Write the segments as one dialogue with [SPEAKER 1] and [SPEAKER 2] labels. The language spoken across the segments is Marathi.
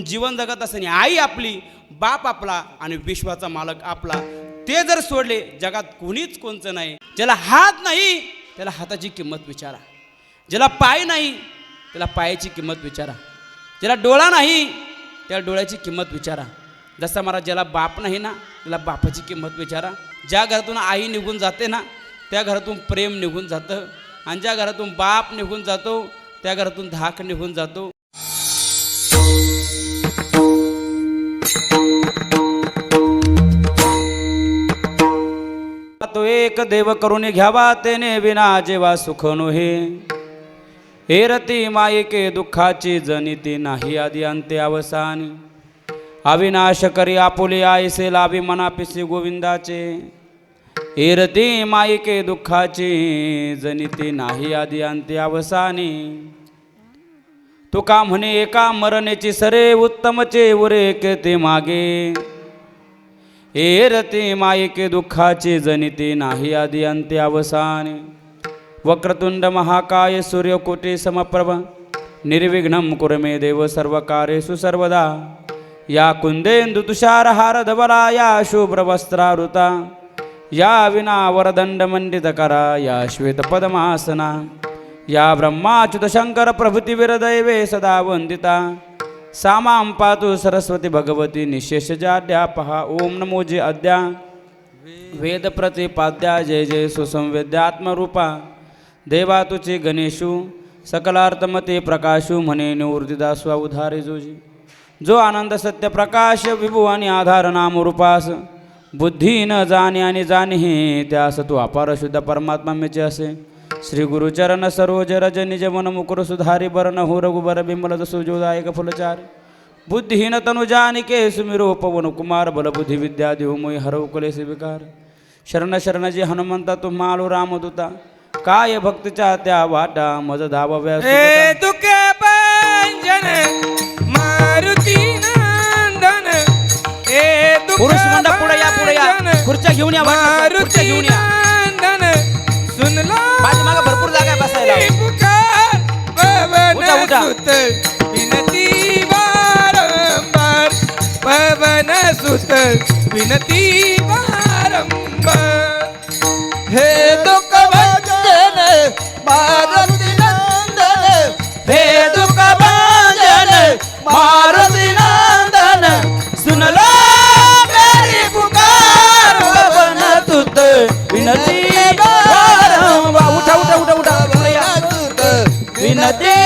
[SPEAKER 1] जीवन जगत असताना आई आपली, बाप आपला आणि विश्वाचा मालक आपला, ते जर सोडले जगात कोणीच कोणचं नाही. ज्याला हात नाही त्याला हाताची किंमत विचारा, ज्याला पाय नाही त्याला पायाची किंमत विचारा, ज्याला डोळा नाही त्याला डोळ्याची किंमत विचारा. जसं मला ज्याला बाप नाही ना त्याला बापाची किंमत विचारा. ज्या घरातून आई निघून जाते ना त्या घरातून प्रेम निघून जातं, आणि ज्या घरातून बाप निघून जातो त्या घरातून धाक निघून जातो. तो एक देव करून घ्यावा तेने विना जेवा सुख नोहे. हे रती मायेके दुःखाची जनिती नाही आदी अंते अवसानी. अविनाश करी आपुले आयसे लाभी मनापिसी गोविंदाचे. हे रती मायेके दुःखाची जनिती नाही आदी अंते अवसानी. तुका म्हणे एका मरणेची सरे उत्तमचे उरे ते मागे. हे रती मायेके दुःखाची जनिती नाही आदी अंत्य अवसाने. वक्रतुंड महाकाय सूर्यकोटी समप्रभ निर्विघ्नं कुरु मे देव सर्वकार्येषु सर्वदा. या कुंदेंदु तुषार हार धवला या शुभ्रवस्त्रावृता. या विना वरदंड मंडितकरा या श्वेत पद्मासना. या ब्रह्माच्युत शंकर प्रभृती वीरदैवे सदा वंदिता. सामां पातु सरस्वती भगवती निशेष जाड्यापहा. ओम नमो जे अद्या वेद प्रतिपाद्या. जय जय सुसंवेद्यात्मरूपा. देवा तुचे गणेशु सकलार्थमते प्रकाशु. म्हणे निवृत्तिदास्वा उधारे जोजी. जो आनंद सत्य प्रकाश विभू आणि आधार नाम रूपास. बुद्धी न जाणे आणि जाणे त्यास तू अपार शुद्ध परमात्मा मेचे असे. श्री गुरुचरण सरोज रज निज मन मुकुर सुधारी. बरन हो रघुबर बिमल सुजोदायक फुलचार. बुद्धिहीन तनु जानिके सुमिरो पवन कुमार. बल बुद्धि विद्या देव मोहि हरव कलेस विकार. शरण शरण जे हनुमंता तुम्हा आलो रामदूता. काय भक्तीच्या त्या वाटा मज धावाव्या. पुरुष मंडळ पुढे या, पुढे या. खुर्च्या घेऊन या, खुर्च्या घेऊन या. पाठीमागे भरपूर जागा आहे बसायला. उठा उठा.
[SPEAKER 2] विनती वारंवार पवन सुत विनती वारंवार. हे दुःख भंजन मारुती नंदन. हे दुःख भंजन मारुती नंदन. सुनलो मेरी पुकार पवन सुत विनती.
[SPEAKER 1] उठा उठा उठा उठा.
[SPEAKER 2] विनती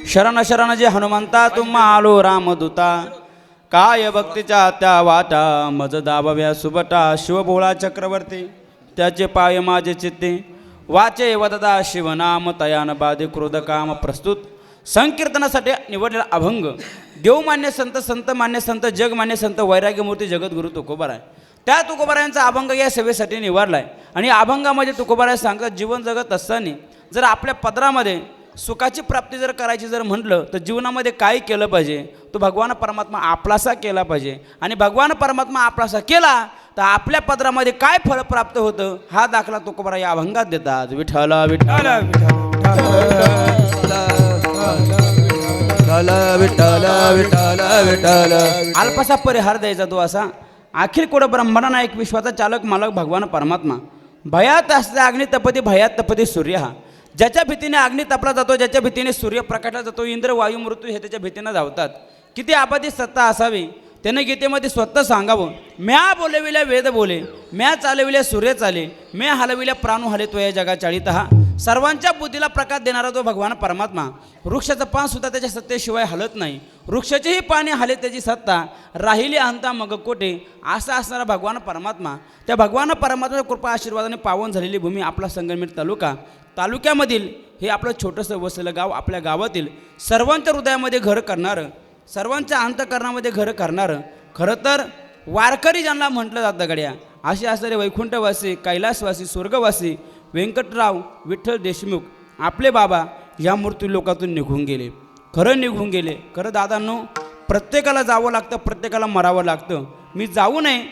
[SPEAKER 1] शरण शरण जे हनुमंता तुम्हा आलो रामदूता. काय भक्तीच्या त्या वाटा मज दाबाव्या सुबटा. शिवभोळा चक्रवर्ती त्याचे पाय माझे चित्ते. वाचे वददा शिवनाम तयान बाधे क्रोध काम प्रस्तुत. संकीर्तनासाठी निवडलेला अभंग. देवमान्य संत, संत मान्य संत, जगमान्य संत, वैराग्यमूर्ती जगद्गुरु तुकोबाराय. त्या तुकोबारायांचा अभंग या सभेसाठी निवडला आहे. आणि अभंगामध्ये तुकोबाराय सांगतात जीवन जगत असताना जर आपल्या पदरामध्ये सुखाची प्राप्ती जर करायची जर म्हटलं तर जीवनामध्ये काय केलं पाहिजे. तो भगवान परमात्मा आपलासा केला पाहिजे. आणि भगवान परमात्मा आपलासा केला तर आपल्या पदरामध्ये काय फळ प्राप्त होतं हा दाखला तुकोबाराय या अभंगात देतात. विठ्ठल विठ्ठल अल्पसा परिहार द्यायचा तो असा. अखिल कोड ब्रह्मांड एक विश्वाचा चालक मालक भगवान परमात्मा. भयात असते अग्नी तपती भयात तपती सूर्य. हा ज्याच्या भीतीने अग्नी तपला जातो, ज्याच्या भीतीने सूर्य प्रकाशला जातो, इंद्र वायू मृत्यू हे त्याच्या भीतीने धावतात. किती आबादी सत्ता असावी त्याने गीतेमध्ये स्वतः सांगावं. म्या बोलविल्या वेद बोले, म्या चालविल्या सूर्य चाले, म्या हलविल्या प्राणू हले तो या जगा चाळीत. हा सर्वांच्या बुद्धीला प्रकाश देणारा तो भगवान परमात्मा. वृक्षाचं पान सुद्धा त्याच्या सत्तेशिवाय हलत नाही. वृक्षाचीही पाने हले त्याची सत्ता. राहिली अहंता मग कोटे असा असणारा भगवान परमात्मा. त्या भगवान परमात्म्याच्या कृपा आशीर्वादाने पावन झालेली भूमी आपला संगमेश्वर तालुका. तालुक्यामधील हे आपलं छोटंसं वसलेलं गाव. आपल्या गावातील सर्वांच्या हृदयामध्ये घर करणारं, सर्वांच्या अंतःकरणामध्ये घर करणारं. खरं तर वारकरी ज्यांना म्हटलं जातं गड्या असे असणारे वैकुंठवासी, कैलासवासी, स्वर्गवासी व्यंकटराव विठ्ठल देशमुख आपले बाबा या मृत्यू लोकातून निघून गेले. खरं निघून गेले. खरं दादांनो प्रत्येकाला जावं लागतं, प्रत्येकाला मरावं लागतं. मी जाऊ नये,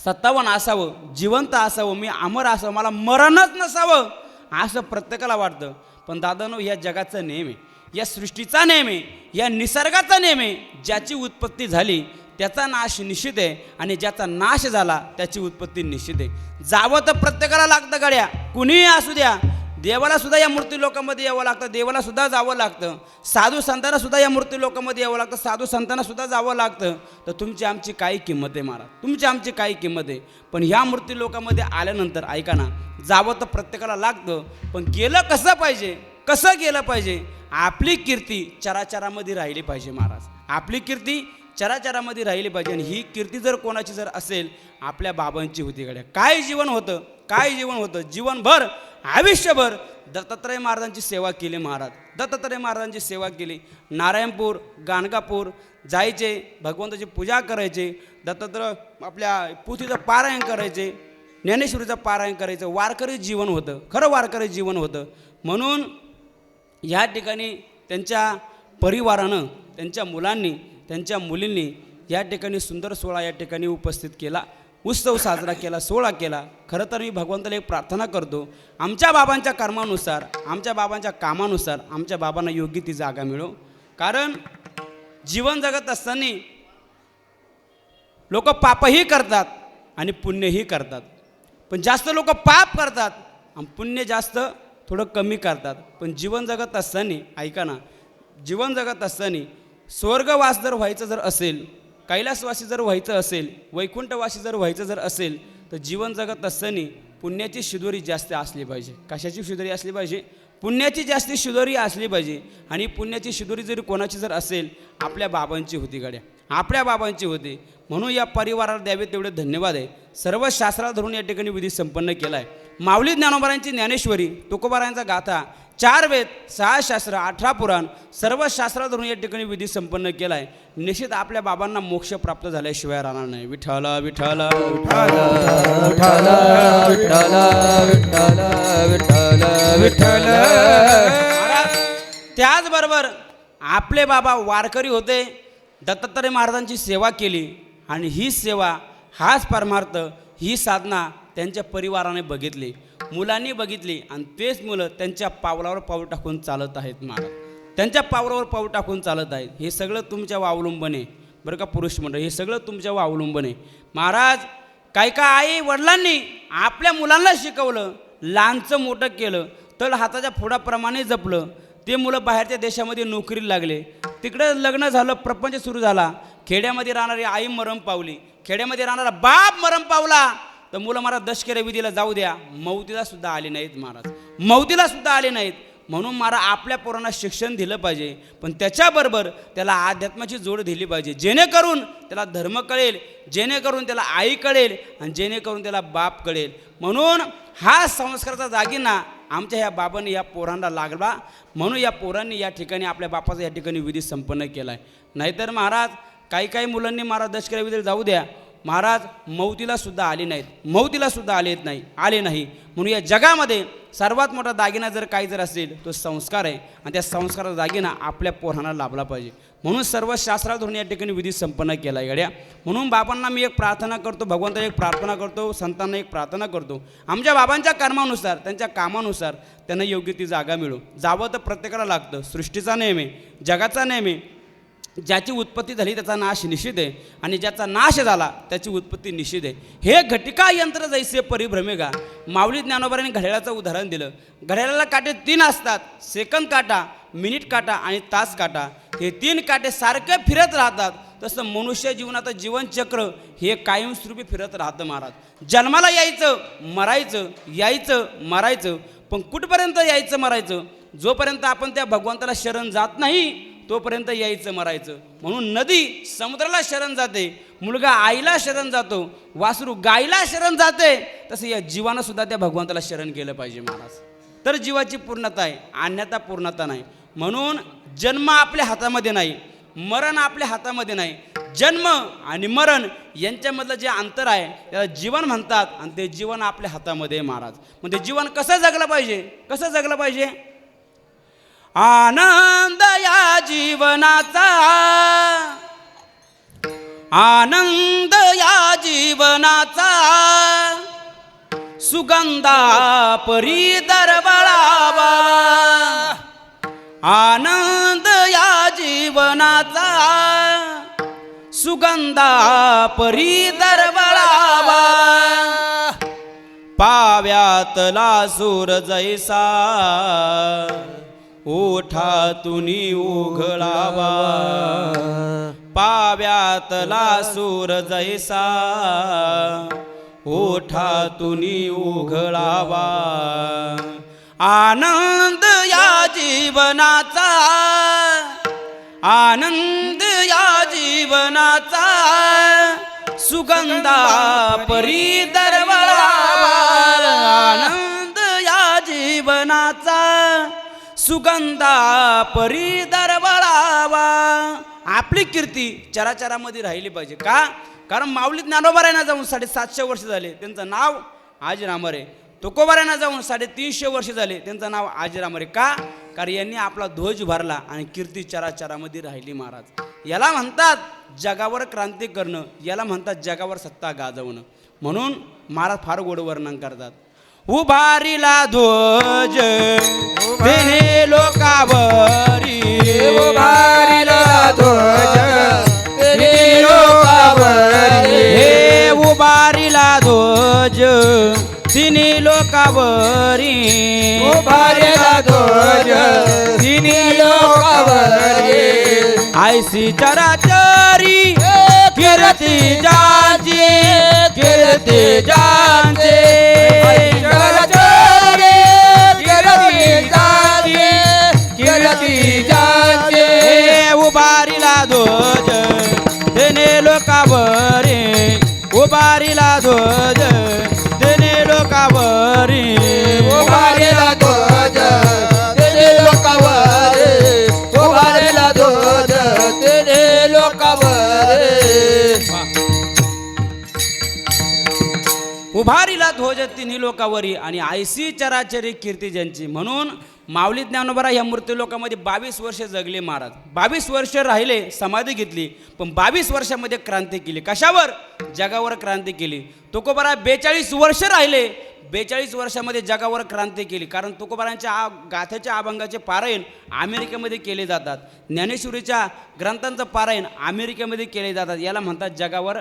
[SPEAKER 1] सत्तावन असावं, जिवंत असावं, मी अमर असावं, मला मरणच नसावं असं प्रत्येकाला वाटतं. पण दादानो, या जगाचा नेम आहे, या सृष्टीचा नेम आहे, या निसर्गाचा नेम आहे. ज्याची उत्पत्ती झाली त्याचा नाश निश्चित आहे, आणि ज्याचा नाश झाला त्याची उत्पत्ती निश्चित आहे. जावं तर प्रत्येकाला लागतं गड्या, कुणीही असू द्या. देवाला सुद्धा या मूर्ती लोकांमध्ये यावं लागतं, देवाला सुद्धा जावं लागतं. साधू संतांना सुद्धा या मूर्ती लोकांमध्ये यावं लागतं, साधू संतांना सुद्धा जावं लागतं. तर तुमची आमची काही किंमत आहे महाराज, तुमची आमची काही किंमत आहे. पण ह्या मूर्ती लोकांमध्ये आल्यानंतर ऐका ना, जावं तर प्रत्येकाला लागतं, पण गेलं कसं पाहिजे, कसं गेलं पाहिजे? आपली कीर्ती चराचरामध्ये राहिली पाहिजे महाराज, आपली कीर्ती चराचरामध्ये राहिली पाहिजे. आणि ही कीर्ती जर कोणाची जर असेल, आपल्या बाबांची होती गड्या. काय जीवन होतं, काय जीवन होतं, जीवनभर आयुष्यभर दत्तात्रय महाराजांची सेवा केली महाराज, दत्तात्रय महाराजांची सेवा केली. नारायणपूर, गाणगापूर जायचे, भगवंताची पूजा करायचे, दत्तात्रय आपल्या पोथीचं पारायण करायचे, ज्ञानेश्वरीचं पारायण करायचं. वारकरी जीवन होतं, खरं वारकरी जीवन होतं. म्हणून या ठिकाणी त्यांच्या परिवारानं, त्यांच्या मुलांनी, त्यांच्या मुलींनी या ठिकाणी सुंदर सोहळा या ठिकाणी उपस्थित केला, उत्सव साजरा केला, सोहळा केला. खरं तर मी भगवंताला एक प्रार्थना करतो, आमच्या बाबांच्या कर्मानुसार, आमच्या बाबांच्या कामानुसार आमच्या बाबांना योग्य ती जागा मिळो. कारण जीवन जगत असताना लोक पापही करतात आणि पुण्यही करतात. पण जास्त लोक पाप करतात आणि पुण्य जास्त थोडं कमी करतात. पण जीवन जगत असताना ऐका ना, जीवन जगत असताना स्वर्गवास जर व्हायचं जर असेल, कैलासवासी जर व्हायचं असेल, वैकुंठवासी जर व्हायचं जर असेल, तर जीवन जगत असताना पुण्याची शिदोरी जास्त असली पाहिजे. कशाची शिदोरी असली पाहिजे? पुण्याची जास्त शिदोरी असली पाहिजे. आणि पुण्याची शिदोरी जरी कोणाची जर असेल, आपल्या बाबांची होती गड्या, आपल्या बाबांची होती. म्हणून या परिवाराला द्यावे तेवढे धन्यवाद आहे. सर्व शास्त्राला धरून या ठिकाणी विधी संपन्न केला आहे. माऊली ज्ञानोबारांची ज्ञानेश्वरी, तुकोबारायांचा गाथा, 4 वेद, 6 शास्त्र, 18 पुराण, सर्व शास्त्राला धरून या ठिकाणी विधी संपन्न केला आहे. निश्चित आपल्या बाबांना मोक्ष प्राप्त झाल्याशिवाय राहणार नाही. विठ्ठल विठ्ठल विठ्ठल विठ्ठल विठ्ठल विठ्ठल विठ्ठल. त्याचबरोबर आपले बाबा वारकरी होते, दत्तात्रय महाराजांची सेवा केली, आणि ही सेवा, हाच परमार्थ, ही साधना त्यांच्या परिवाराने बघितली, मुलांनी बघितली, आणि तेच मुलं त्यांच्या पावलावर पाऊल टाकून चालत आहेत महाराज, त्यांच्या पावलावर पाऊल टाकून चालत आहेत. हे सगळं तुमच्या अवलंबन आहे बरं का पुरुष मंडळ, हे सगळं तुमच्या अवलंबन आहे महाराज. काय आई वडिलांनी आपल्या मुलांना शिकवलं, लहानचं मोठं केलं, तळ हाताच्या फोडाप्रमाणे जपलं. ते मुलं बाहेरच्या देशामध्ये नोकरीला लागले, तिकडे लग्न झालं, प्रपंच सुरू झाला. खेड्यामध्ये राहणारी आई मरण पावली, खेड्यामध्ये राहणारा बाप मरण पावला, तर मुलं महाराज दशकऱ्या विधीला जाऊ द्या, मौतीला सुद्धा आले नाहीत महाराज, मौतीला सुद्धा आले नाहीत. म्हणून महाराज आपल्या पोरांना शिक्षण दिलं पाहिजे, पण त्याच्याबरोबर त्याला अध्यात्माची जोड दिली पाहिजे, जेणेकरून त्याला धर्म कळेल, जेणेकरून त्याला आई कळेल, आणि जेणेकरून त्याला बाप कळेल. म्हणून हा संस्काराचा दागिना आमच्या ह्या बाबांनी या पोरांना लागला. म्हणून या पोरांनी या ठिकाणी आपल्या बापाचा या ठिकाणी विधी संपन्न केला आहे. नाहीतर महाराज काही मुलांनी महाराज दशकऱ्या विधीला जाऊ द्या, महाराज मौतीला सुद्धा आले नाहीत, मौतीला सुद्धा आले नाही. म्हणून या जगामध्ये सर्वात मोठा दागिना जर काही जर असेल, तो संस्कार आहे, आणि त्या संस्काराचा दागिना आपल्या पोरांना लाभला पाहिजे. म्हणून सर्व शास्त्राला धरून या ठिकाणी विधी संपन्न केला आहे गड्या. म्हणून बाबांना मी एक प्रार्थना करतो, भगवंताला एक प्रार्थना करतो, संतांना एक प्रार्थना करतो, आमच्या बाबांच्या कर्मानुसार, त्यांच्या कामानुसार त्यांना योग्य ती जागा मिळो. जावं तर प्रत्येकाला लागतं, सृष्टीचा नेम आहे, जगाचा नेम आहे. ज्याची उत्पत्ती झाली त्याचा नाश निश्चित आहे, आणि ज्याचा नाश झाला त्याची उत्पत्ती निश्चित आहे. हे घटिका यंत्र जैसे परिभ्रमेगा. माऊली ज्ञानोबारांनी घड्याळाचं उदाहरण दिलं. घड्याळाला काटे 3 असतात, सेकंद काटा, मिनिट काटा आणि तास काटा. हे 3 काटे सारखे फिरत राहतात. तसं मनुष्य जीवनाचं जीवनचक्र हे कायमस्वरूपी फिरत राहतं महाराज. जन्माला यायचं, मरायचं, यायचं, मरायचं, पण कुठपर्यंत यायचं मरायचं? जोपर्यंत आपण त्या भगवंताला शरण जात नाही तोपर्यंत यायचं मरायचं. म्हणून नदी समुद्राला शरण जाते, मुलगा आईला शरण जातो, वासरू गाईला शरण जाते, तसं या जीवानं सुद्धा त्या भगवंताला शरण केलं पाहिजे महाराज. तर जीवाची पूर्णता आहे, अन्यथा पूर्णता नाही. म्हणून जन्म आपल्या हातामध्ये नाही, मरण आपल्या हातामध्ये नाही. जन्म आणि मरण यांच्यामधलं जे अंतर आहे त्याला जीवन म्हणतात, आणि ते जीवन आपल्या हातामध्ये आहे महाराज. मग ते जीवन कसं जगलं पाहिजे, कसं जगलं पाहिजे? आनंद या जीवनाचा, आनंद या जीवनाचा, सुगंधा परी दरवळावा आनंद या जीवनाचा सुगंधा परी दरवळावा पाव्यातला सूर जैसा ओठातून उघळावा पाव्यातला सूर जैसा ओठातून उघळावा आनंद या जीवनाचा आनंद या जीवनाचा सुगंधा परी दरवळावा आनंद या जीवनाचा सुगंधा परी दरवळावा आपली कीर्ती चराचरामध्ये राहिली पाहिजे का कारण माऊली ज्ञानोबारायांना जाऊन 750 वर्ष झाले त्यांचं नाव आजीरामरे तुकोबारायांना जाऊन 350 वर्ष झाले त्यांचं नाव आजीरामरे का कारण यांनी आपला ध्वज भरला आणि कीर्ती चराचरामध्ये राहिली महाराज याला म्हणतात जगावर क्रांती करणं याला म्हणतात जगावर सत्ता गाजवणं म्हणून महाराज फार गोड वर्णन करतात उभारीला ध्वज तेने लोकावरी
[SPEAKER 2] उभारिला ध्वज तेने लोकावरी
[SPEAKER 1] हे उभारीला ध्वज तिने लोकावरी
[SPEAKER 2] उभारिला ध्वज तेने लोकावरी
[SPEAKER 1] आयसी चराचरी कीर्ती जांचे कीर्ती जांचे उभारीला ध्वज तेने लोकावरी उभारीला ध्वज तेने लोकावरी
[SPEAKER 2] उभारिला ध्वज तेने लोकावरी उभारिला ध्वज तेने लोकावरी
[SPEAKER 1] उभारीला ध्वज तिन्ही लोकावरी आणि आयसी चराचरी कीर्ती ज्यांची म्हणून माऊली ज्ञानोबा या मृत्यू लोकामध्ये 22 वर्ष जगले महाराज 22 वर्ष राहिले समाधी घेतली पण 22 वर्षामध्ये क्रांती केली कशावर जगावर क्रांती केली तुकोबारा 42 वर्ष राहिले 42 वर्षामध्ये जगावर क्रांती केली कारण तुकोबारांच्या गाथेच्या अभंगाचे पारायण अमेरिकेमध्ये केले जातात ज्ञानेश्वरीच्या ग्रंथांचं पारायण अमेरिकेमध्ये केले जातात याला म्हणतात जगावर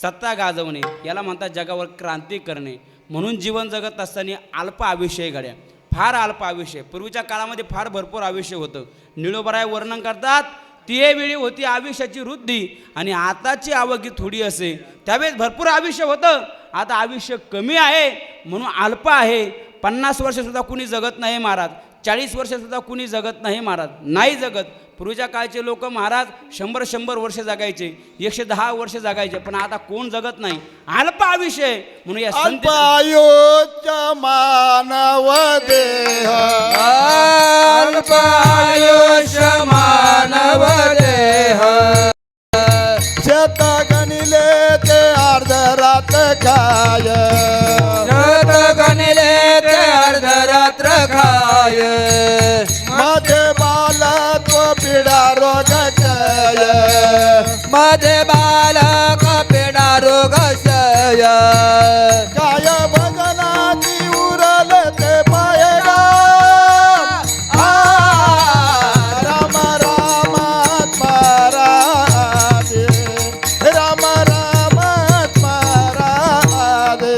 [SPEAKER 1] सत्ता गाजवणे याला म्हणतात जगावर क्रांती करणे म्हणून जीवन जगत असताना अल्प आयुष्य घड्या फार अल्प आयुष्य पूर्वीच्या काळामध्ये फार भरपूर आयुष्य होतं निळोबराय वर्णन करतात ती वेळी होती आयुष्याची वृद्धी आणि आताची आवगी थोडी असे त्यावेळेस भरपूर आयुष्य होतं आता आयुष्य कमी आहे म्हणून अल्प आहे 50 वर्षसुद्धा कुणी जगत नाही महाराज 40 वर्षसुद्धा कुणी जगत नाही महाराज नाही जगत पूर्वीच्या काळचे लोक महाराज 100 वर्ष जगायचे 110 वर्ष जगायचे पण आता कोण जगत नाही अल्प आयुष्य म्हणून या
[SPEAKER 3] अल्पायुष्य मानव देह
[SPEAKER 2] अल्पायुष्य मानव देह
[SPEAKER 3] शेत गणिले ते अर्धरात काय
[SPEAKER 2] शत गणिले ते अर्धरात्र खाय
[SPEAKER 3] माझे बालत्व पिढा रोग क्षय
[SPEAKER 2] माझे बालक पेडा रोग क्षय
[SPEAKER 3] काय भजनाची उरल ते पायगा राम रामात्मा राधे राम रामात्मा राधे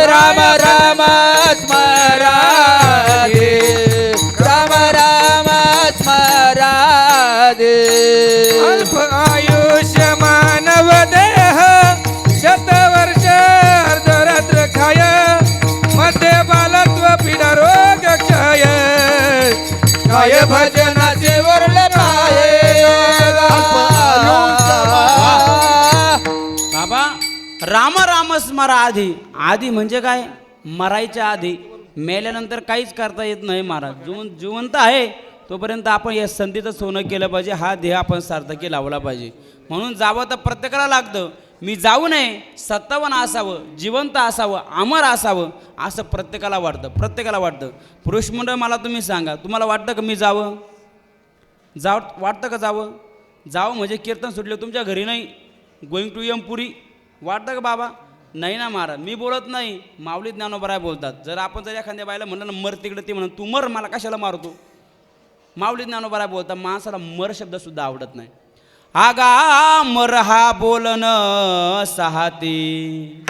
[SPEAKER 2] राम राम स्मराधे राम राम स्मराधे अल्प आयुष्य मानव देह शतवर्ष अर्धरात्र खाय मध्ये बालत्व पिढा रोग क्षय काय भजनाचे वरले पाये
[SPEAKER 1] बाबा राम राम स्मरा आधी आधी म्हणजे काय मरायच्या आधी मेल्यानंतर काहीच करता येत नाही महाराज जिवंत आहे तोपर्यंत आपण या संधीचं सोनं केलं पाहिजे हा ध्येय आपण सार्थकी लावला पाहिजे म्हणून जावं तर प्रत्येकाला लागतं मी जाऊ नये सत्तावन असावं जिवंत असावं अमर असावं असं प्रत्येकाला वाटतं पुरुष मंडळ मला तुम्ही सांगा तुम्हाला वाटतं का मी जावं वाटतं का जावं म्हणजे कीर्तन सुटले तुमच्या घरी नाही गोईंग टू एम पुरी वाटतं का बाबा नाही ना महाराज, मी बोलत नाही, माऊली ज्ञानोबराय बोलतात. जर आपण जर एखाद्या बायला म्हणलं ना मर तिकडे, ती म्हणून तू मर, मला कशाला मारतो. माऊली ज्ञानोबराय बोलतात माणसाला मर शब्दसुद्धा आवडत नाही. आगा मर हा बोलणं सहाती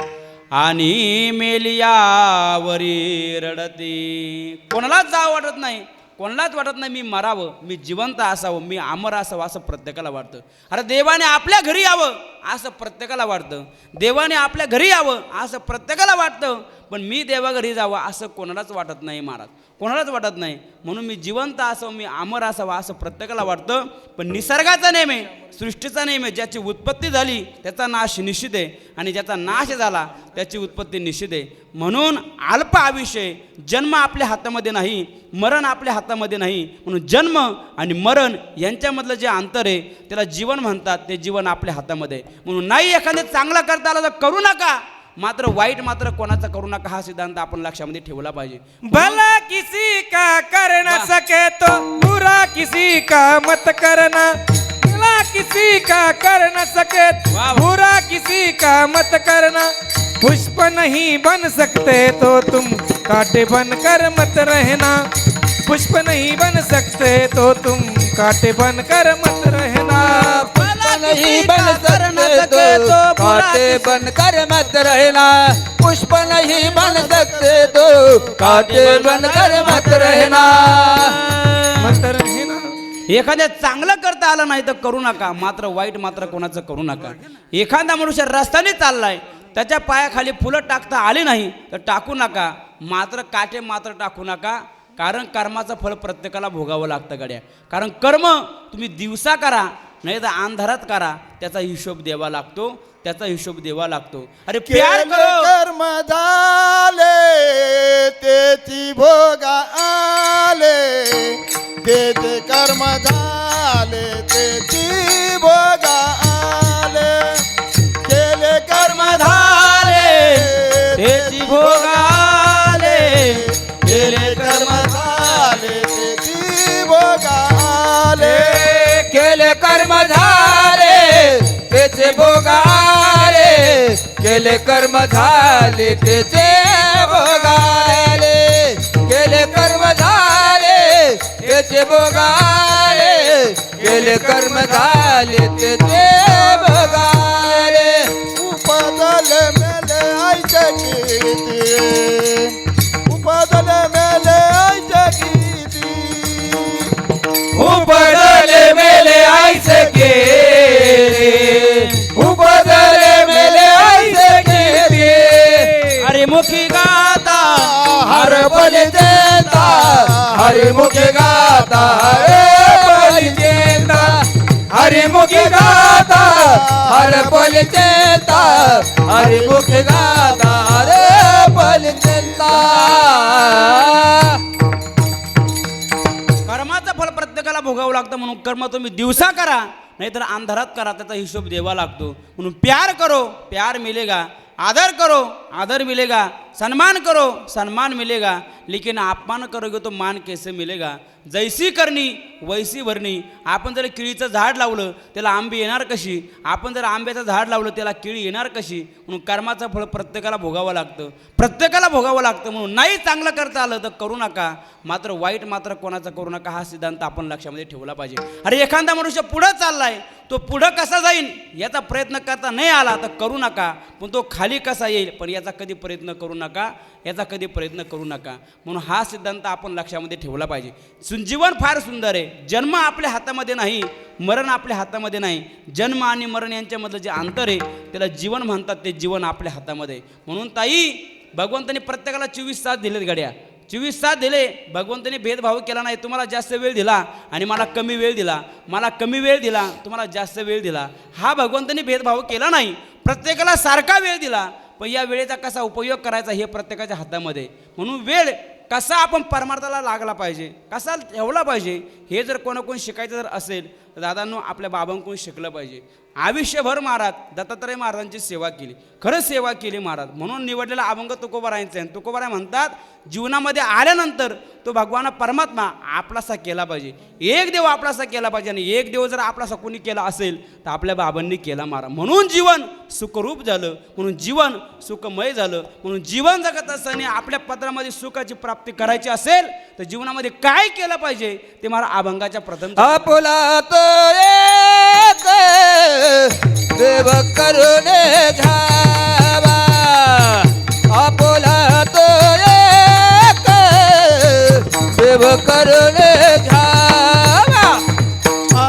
[SPEAKER 1] आणि मेलियावरी रडती. कोणालाच जावं वाटत नाही, कोणालाच वाटत नाही मी मरावं, मी जिवंत असावं, मी अमर असावं असं प्रत्येकाला वाटतं. अरे देवाने आपल्या घरी यावं असं प्रत्येकाला वाटतं, देवाने आपल्या घरी यावं असं प्रत्येकाला वाटतं. पण मी देवाघरी जावं असं कोणालाच वाटत नाही महाराज, कोणालाच वाटत नाही. म्हणून मी जिवंत असावं, मी अमर असावं असं प्रत्येकाला वाटतं. पण निसर्गाचा नेम आहे, सृष्टीचा नेम आहे, ज्याची उत्पत्ती झाली त्याचा नाश निश्चित आहे आणि ज्याचा नाश झाला त्याची उत्पत्ती निश्चित आहे. म्हणून अल्प आयुष्य आहे, जन्म आपल्या हातामध्ये नाही, मरण आपल्या हातामध्ये नाही. म्हणून जन्म आणि मरण यांच्यामधलं जे अंतर आहे त्याला जीवन म्हणतात, ते जीवन आपल्या हातामध्ये आहे. म्हणून नाही एखादं चांगलं करता आलं तर करू नका, मात्र वाईट मात्र कोणाचा करू नका, हा सिद्धांत आपण लक्षामध्ये ठेवला पाहिजे.
[SPEAKER 2] भला किसी का कर न सके तो बुरा किसी का मत करना. भला किसी का कर न सके
[SPEAKER 1] वाह.
[SPEAKER 2] बुरा किसी का मत करना. पुष्प नहीं बन सकते तो तुम कांटे बनकर मत रहना. पुष्प नहीं बन सकते तो तुम कांटे बनकर मत रहना.
[SPEAKER 3] नहीं बन सकते तो कांटे बनकर मत रहना. पुष्प नहीं बन सकते तो कांटे बनकर मत रहना.
[SPEAKER 2] मत रहना.
[SPEAKER 1] एखाद्या चांगलं करता आलं नाही तर करू नका, मात्र वाईट मात्र कोणाचं करू नका. एखादा मनुष्य रस्त्याने चाललाय, त्याच्या पायाखाली फुलं टाकता आली नाही तर टाकू नका, मात्र काटे मात्र टाकू नका. कारण कर्माचं फळ प्रत्येकाला भोगावं लागतं गड्या. कारण कर्म तुम्ही दिवसा करा नाही तर अंधारात करा, त्याचा हिशोब द्यावा लागतो, त्याचा हिशोब द्यावा लागतो. अरे प्यार करो,
[SPEAKER 3] कर्म झाले तेची भोगा आले. ते कर्म झाले तेची भोगा आले. केले कर्म झाले
[SPEAKER 1] त्याची भोगाले,
[SPEAKER 3] केले कर्म झाले तेची भोगा आले.
[SPEAKER 2] केले कर्म झाले त्याचे भोगाले. केले कर्म झाले त्याचे भोगाले. केले कर्म झाले त्याचे भोगाले. केले कर्म झाले त्याचे भोगाले.
[SPEAKER 3] उपदल मेले आयचे किती. उपदल मेले आयचे किती.
[SPEAKER 2] उपदले मेले आईसे केले. उपदले मेले आईसे केले.
[SPEAKER 1] अरे मुखी गाता
[SPEAKER 3] हर बलि देता.
[SPEAKER 2] हरिमुखी गाता हरे बलि देता. हरिमुखी गाता हर बलि देता. हरिमुखी गाता हरे बलि देता.
[SPEAKER 1] कर्माचं फळ प्रत्येकाला भोगावं लागतं. म्हणून कर्म तुम्ही दिवसा करा नाहीतर अंधारात करा, त्याचा हिशोब द्यावा लागतो. म्हणून प्यार करो, प्यार मिलेगा. आदर करो, आदर मिलेगा. सम्मान करो, सम्मान मिलेगा. लेकिन अपमान करोगे तो मान कैसे मिलेगा. जैसी करणी वैसी भरणी. आपण जर केळीचं झाड लावलं त्याला आंबे येणार कशी, आपण जर आंब्याचं झाड लावलं त्याला केळी येणार कशी. म्हणून कर्माचं फळ प्रत्येकाला भोगावं लागतं, प्रत्येकाला भोगावं लागतं. म्हणून नाही चांगलं करता आलं तर करू नका, मात्र वाईट मात्र कोणाचं करू नका, हा सिद्धांत आपण लक्षामध्ये ठेवला पाहिजे. अरे एखादा मनुष्य पुढं चाललाय, तो पुढं कसा जाईल याचा प्रयत्न करता नाही आला तर करू नका. पण तो खाली कसा येईल पण याचा कधी प्रयत्न करू नका, याचा कधी प्रयत्न करू नका. म्हणून हा सिद्धांत आपण लक्षामध्ये ठेवला पाहिजे. जीवन फार सुंदर आहे. जन्म आपल्या हातामध्ये नाही, मरण आपल्या हातामध्ये नाही. जन्म आणि मरण यांच्यामधलं जे अंतर आहे त्याला जीवन म्हणतात, ते जीवन आपल्या हातामध्ये. म्हणून ताई भगवंताने प्रत्येकाला 24 तास दिलेत गड्या, 24 तास दिले. भगवंताने भेदभाव केला नाही. तुम्हाला जास्त वेळ दिला आणि मला कमी वेळ दिला, मला कमी वेळ दिला, तुम्हाला जास्त वेळ दिला. हा भगवंताने भेदभाव केला नाही, प्रत्येकाला सारखा वेळ दिला. पण या वेळेचा कसा उपयोग करायचा हे प्रत्येकाच्या हातामध्ये. म्हणून वेळ कसा आपण परमार्थाला लागला पाहिजे, कसा ठेवला पाहिजे, हे जर कोणाकोण शिकायचं जर असेल तर दादांनो आपल्या बाबांकडून शिकलं पाहिजे. आयुष्यभर महाराज दत्तात्रय महाराजांची सेवा केली, खरंच सेवा केली महाराज. म्हणून निवडलेला अभंग तुकोबारायांचा आहे. तुकोबाराय म्हणतात जीवनामध्ये आल्यानंतर तो भगवान परमात्मा आपलासा केला पाहिजे, एक देव आपलासा केला पाहिजे. आणि एक देव जर आपलासा कोणी केला असेल तर आपल्या बाबांनी केला महाराज. म्हणून जीवन सुखरूप झालं, म्हणून जीवन सुखमय झालं. म्हणून जीवन जगत असताना आपल्या पत्रामध्ये सुखाची प्राप्ती करायची असेल तर जीवनामध्ये काय केलं पाहिजे ते मला अभंगाच्या प्रथम
[SPEAKER 3] आपुला तो एक देव करून घ्यावा, आपुला तो एक देव करून घ्यावा,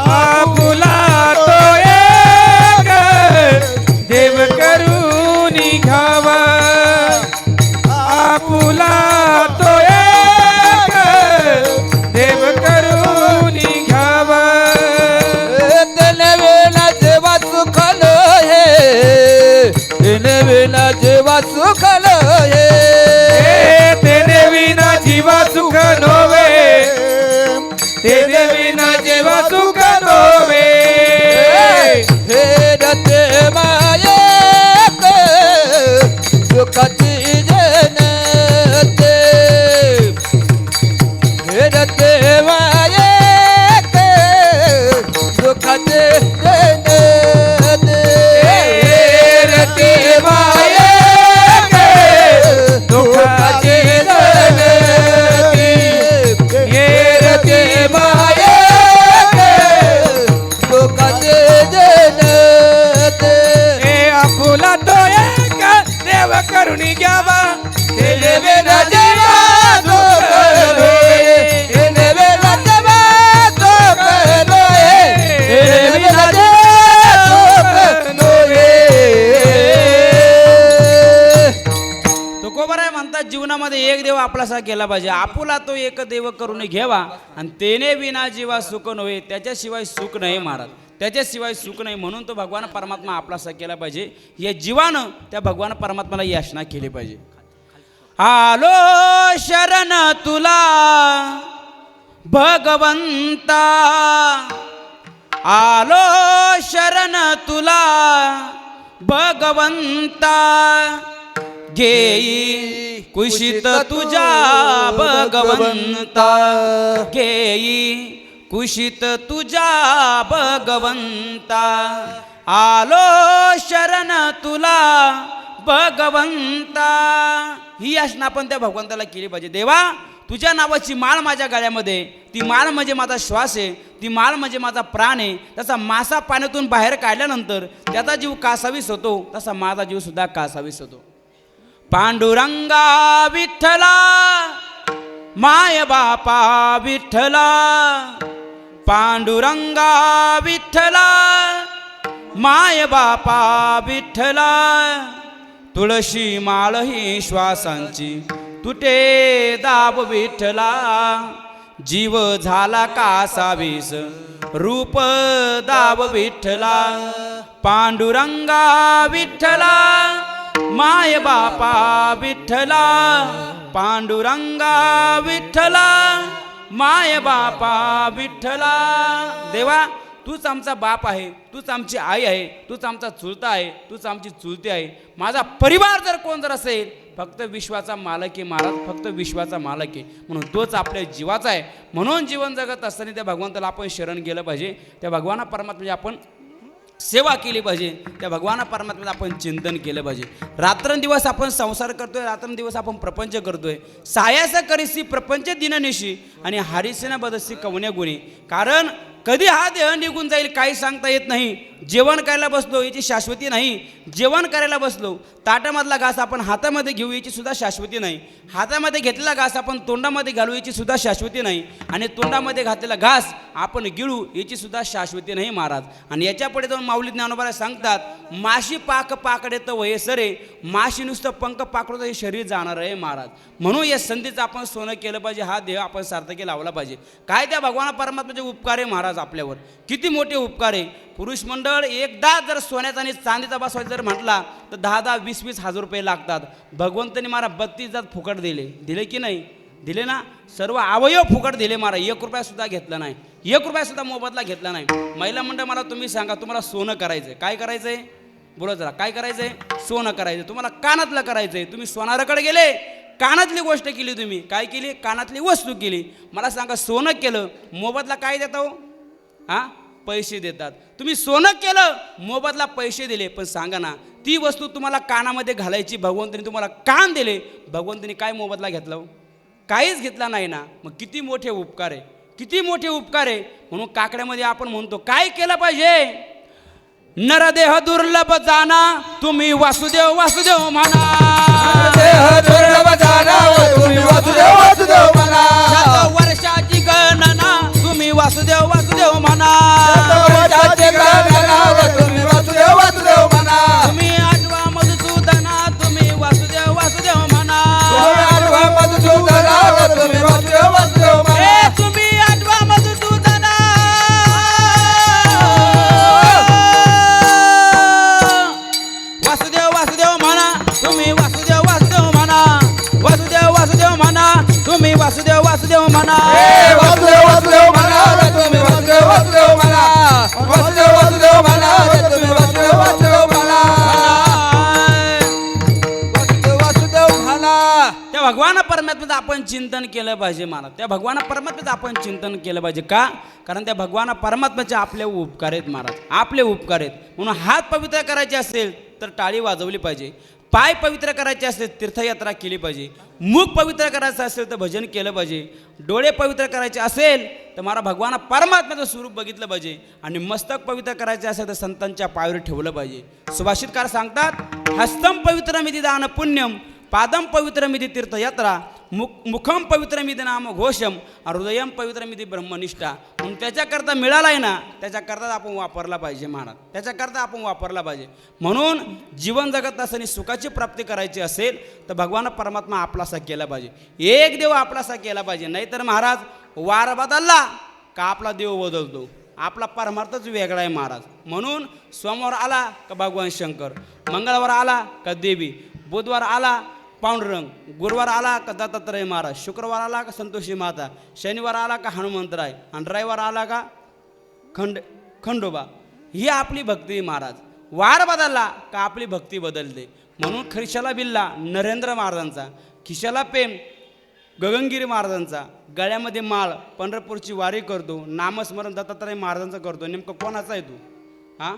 [SPEAKER 2] आपुला तो एक देव करून घ्यावा, आपुला तो एक देव करून घ्यावा.
[SPEAKER 3] जेव्हा सुखलो हे विना जेव्हा सुखलो हे
[SPEAKER 2] तेने विना जीवा सुख नोवे, तेने विना जीवा सुख नोवे.
[SPEAKER 3] हे रते माये सुखाची जनते, हे रते माये सुखाची जनते,
[SPEAKER 2] रते माये दुःखाची जनते, हे रते माये
[SPEAKER 3] सुखाची जनते.
[SPEAKER 2] हे आपुला तो एक देव करुणी घ्यावा, तेने विना जीवा सुख नोवे, तेने विना जीवा सुख नोवे, तेने विना जीवा सुख नोवे.
[SPEAKER 1] तुकोबाराय म्हणतात जीवनामध्ये एक देव आपलासा केला पाहिजे, आपुला तो एक देव करून घ्यावा आणि तेने विना जीवा सुख नव्हे, त्याच्याशिवाय सुख नाही महाराज, त्याच्याशिवाय सुख नाही. म्हणून तो भगवान परमात्मा आपलासा केला पाहिजे. या जीवानं त्या भगवान परमात्म्याला याचना केली पाहिजे. आलो शरण तुला भगवंता, आलो शरण तुला भगवंता, घेई कुशित तुझ्या भगवंता, घेई कुशित तुझ्या भगवंता, आलो शरण तुला भगवंता. ही याचना आपण त्या भगवंताला केली पाहिजे. देवा तुझ्या नावाची माळ माझ्या गळ्यामध्ये, ती माळ म्हणजे माझा श्वास आहे, ती माळ म्हणजे माझा प्राण आहे. तसा मासा पाण्यातून बाहेर काढल्यानंतर त्याचा जीव कासावीस होतो, तसा माझा जीव सुद्धा कासावीस होतो. पांडुरंगा विठ्ठला माय बापा विठ्ठला, पांडुरंगा विठ्ठला माय बापा विठ्ठला, तुळशी माळ ही श्वासांची तुटे दाब विठ्ठला, जीव झाला कासावीस रूप दाब विठ्ठला, पांडुरंगा विठ्ठला माय बापा विठ्ठला, पांडुरंगा विठ्ठला माय बापा विठ्ठला. देवा तूच आमचा बाप आहे, तूच आमची आई आहे, तूच आमचा चुलता आहे, तूच आमची चुलती आहे. माझा परिवार जर कोण जर असेल फक्त विश्वाचा मालक आहे महाराज, फक्त विश्वाचा मालक आहे. म्हणून तोच आपल्या जीवाचा आहे. म्हणून जीवन जगत असताना त्या भगवंताला आपण शरण गेलं पाहिजे, त्या भगवाना परमात्म्याची आपण सेवा केली पाहिजे, त्या भगवाना परमात्म्याचं आपण चिंतन केलं पाहिजे. रात्रंदिवस आपण संसार करतोय, रात्रंदिवस आपण प्रपंच करतोय. सायास करीसी प्रपंच दिननिशी आणि हरिसेना बदसी कवन्या गुणी. कारण कधी हा देह निघून जाईल काही सांगता येत नाही. जेवण करायला बसलो याची शाश्वती नाही, जेवण करायला बसलो ताटामधला घास आपण हातामध्ये घेऊ याची सुद्धा शाश्वती नाही, हातामध्ये घेतलेला घास आपण तोंडामध्ये घालू याची सुद्धा शाश्वती नाही, आणि तोंडामध्ये घातलेला घास आपण गिळू याची सुद्धा शाश्वती नाही महाराज. आणि याच्यापुढे जाऊन माऊली ज्ञानोबा सांगतात, माशी पाक पाकडे तर वये सरे, माशी नुसतं पंख पाकडतो हे शरीर जाणार आहे महाराज. म्हणून या संधीचं आपण सोनं केलं पाहिजे, हा देह आपण सार्थकी लावला पाहिजे. काय त्या भगवान परमात्म्याचे उपकार आहे महाराज आपल्यावर, किती मोठे उपकार आहे. पुरुष मंडळ एकदा जर सोन्याचा आणि चांदीचा बसवायचा जर म्हटला तर 10-10, 20-20 हजार रुपये लागतात. भगवंतांनी मला 32 जात फुकट दिले की नाही. दिले ना, सर्व अवयव फुकट दिले महाराज. 1 रुपया सुद्धा घेतला नाही, 1 रुपया सुद्धा मोबदला घेतला नाही. महिला मंडळ मला तुम्ही सांगा, तुम्हाला सोनं करायचंय, काय करायचंय बोला जरा, काय करायचंय? सोनं करायचं. तुम्हाला कानातलं करायचंय, तुम्ही सोनाराकडे गेले, कानातली गोष्ट केली, तुम्ही काय केली? कानातली वस्तू केली. मला सांगा, सोनं केलं, मोबदला काय देता हो? हां, पैसे देतात. तुम्ही सोनं केलं, मोबदला पैसे दिले, पण सांगा ना, ती वस्तू तुम्हाला कानामध्ये घालायची, भगवंतानी तुम्हाला कान दिले, भगवंतानी काय मोबदला घेतला हो? काहीच घेतला नाही ना. मग किती मोठे उपकार आहे, किती मोठे उपकार आहे. म्हणून काकड्यामध्ये आपण म्हणतो, काय केलं पाहिजे? नरदेह दुर्लभ जाना, तुम्ही वासुदेव वासुदेव म्हणा.
[SPEAKER 3] देह दुर्लभ जाना, तुम्ही वासुदेव वासुदेव म्हणा.
[SPEAKER 1] वर्षाची गणना, तुम्ही वासुदेव वासुदेव म्हणा.
[SPEAKER 3] वर्षाची गणना, तुम्ही वासुदेव वासुदेव म्हणा.
[SPEAKER 1] तुम्ही आठवा मधुसूदना, तुम्ही वासुदेव वासुदेव म्हणा.
[SPEAKER 3] आठवा मधुसूदना, तुम्ही वासुदेव वासुदेव म्हणा.
[SPEAKER 1] तुम्ही आठवा मधुसूदना, वासुदेव वासुदेव म्हणा. तुम्ही वासुदेव वासुदेव म्हणा. वासुदेव वासुदेव म्हणा. तुम्ही वासुदेव वासुदेव म्हणा.
[SPEAKER 3] वासुदेव वासुदेव म्हणा, तुम्ही वासुदेव वासुदेव म्हणा. वासुदेव वासुदेव म्हणा, तुम्ही वासुदेव वासुदेव म्हणा. वासुदेव वासुदेव म्हणा.
[SPEAKER 1] त्या भगवान परमात्म्याचं आपण चिंतन केलं पाहिजे महाराज. त्या भगवान परमात्म्याचं आपण चिंतन केलं पाहिजे. का? कारण त्या भगवान परमात्म्याचे आपले उपकार आहेत महाराज, आपले उपकार आहेत. म्हणून हात पवित्र करायचे असेल तर टाळी वाजवली पाहिजे, पाय पवित्र करायचे असेल तीर्थयात्रा केली पाहिजे, मुख पवित्र करायचं असेल तर भजन केलं पाहिजे, डोळे पवित्र करायचे असेल तर मला भगवान परमात्म्याचं स्वरूप बघितलं पाहिजे, आणि मस्तक पवित्र करायचे असेल तर संतांच्या पायावर ठेवलं पाहिजे. सुभाषितकार सांगतात, हस्तम पवित्रमिति दान पुण्यम, पादम पवित्रमिति तीर्थयात्रा, मुखम पवित्रमिति नाम घोषम, हृदयम पवित्रमिति ब्रह्मनिष्ठा. म्हणून त्याच्याकरता मिळालाय ना, त्याच्याकरता आपण वापरला पाहिजे महाराज, त्याच्याकरता आपण वापरला पाहिजे. म्हणून जीवन जगत असताना सुखाची प्राप्ती करायची असेल तर भगवान परमात्मा आपलासा केला पाहिजे, एक देव आपलासा केला पाहिजे. नाहीतर महाराज वार बदलला का आपला देव बदलतो, आपला परमार्थच वेगळा आहे महाराज. म्हणून सोमवार आला का भगवान शंकर, मंगळवार आला का देवी, बुधवार आला पांडुरंग, गुरुवार आला का दत्तात्रय महाराज, शुक्रवार आला का संतोषी माता, शनिवार आला का हनुमंतराय, आणि रविवार आला का खंडोबा. ही आपली भक्ती महाराज. वार बदलला का आपली भक्ती बदलते. म्हणून खिशाला बिल्ला नरेंद्र महाराजांचा, खिशाला पेन गगनगिरी महाराजांचा, गळ्यामध्ये माळ पंढरपूरची वारी करतो, नामस्मरण दत्तात्रय महाराजांचं करतो. नेमकं कोणाचा आहे तू? हां,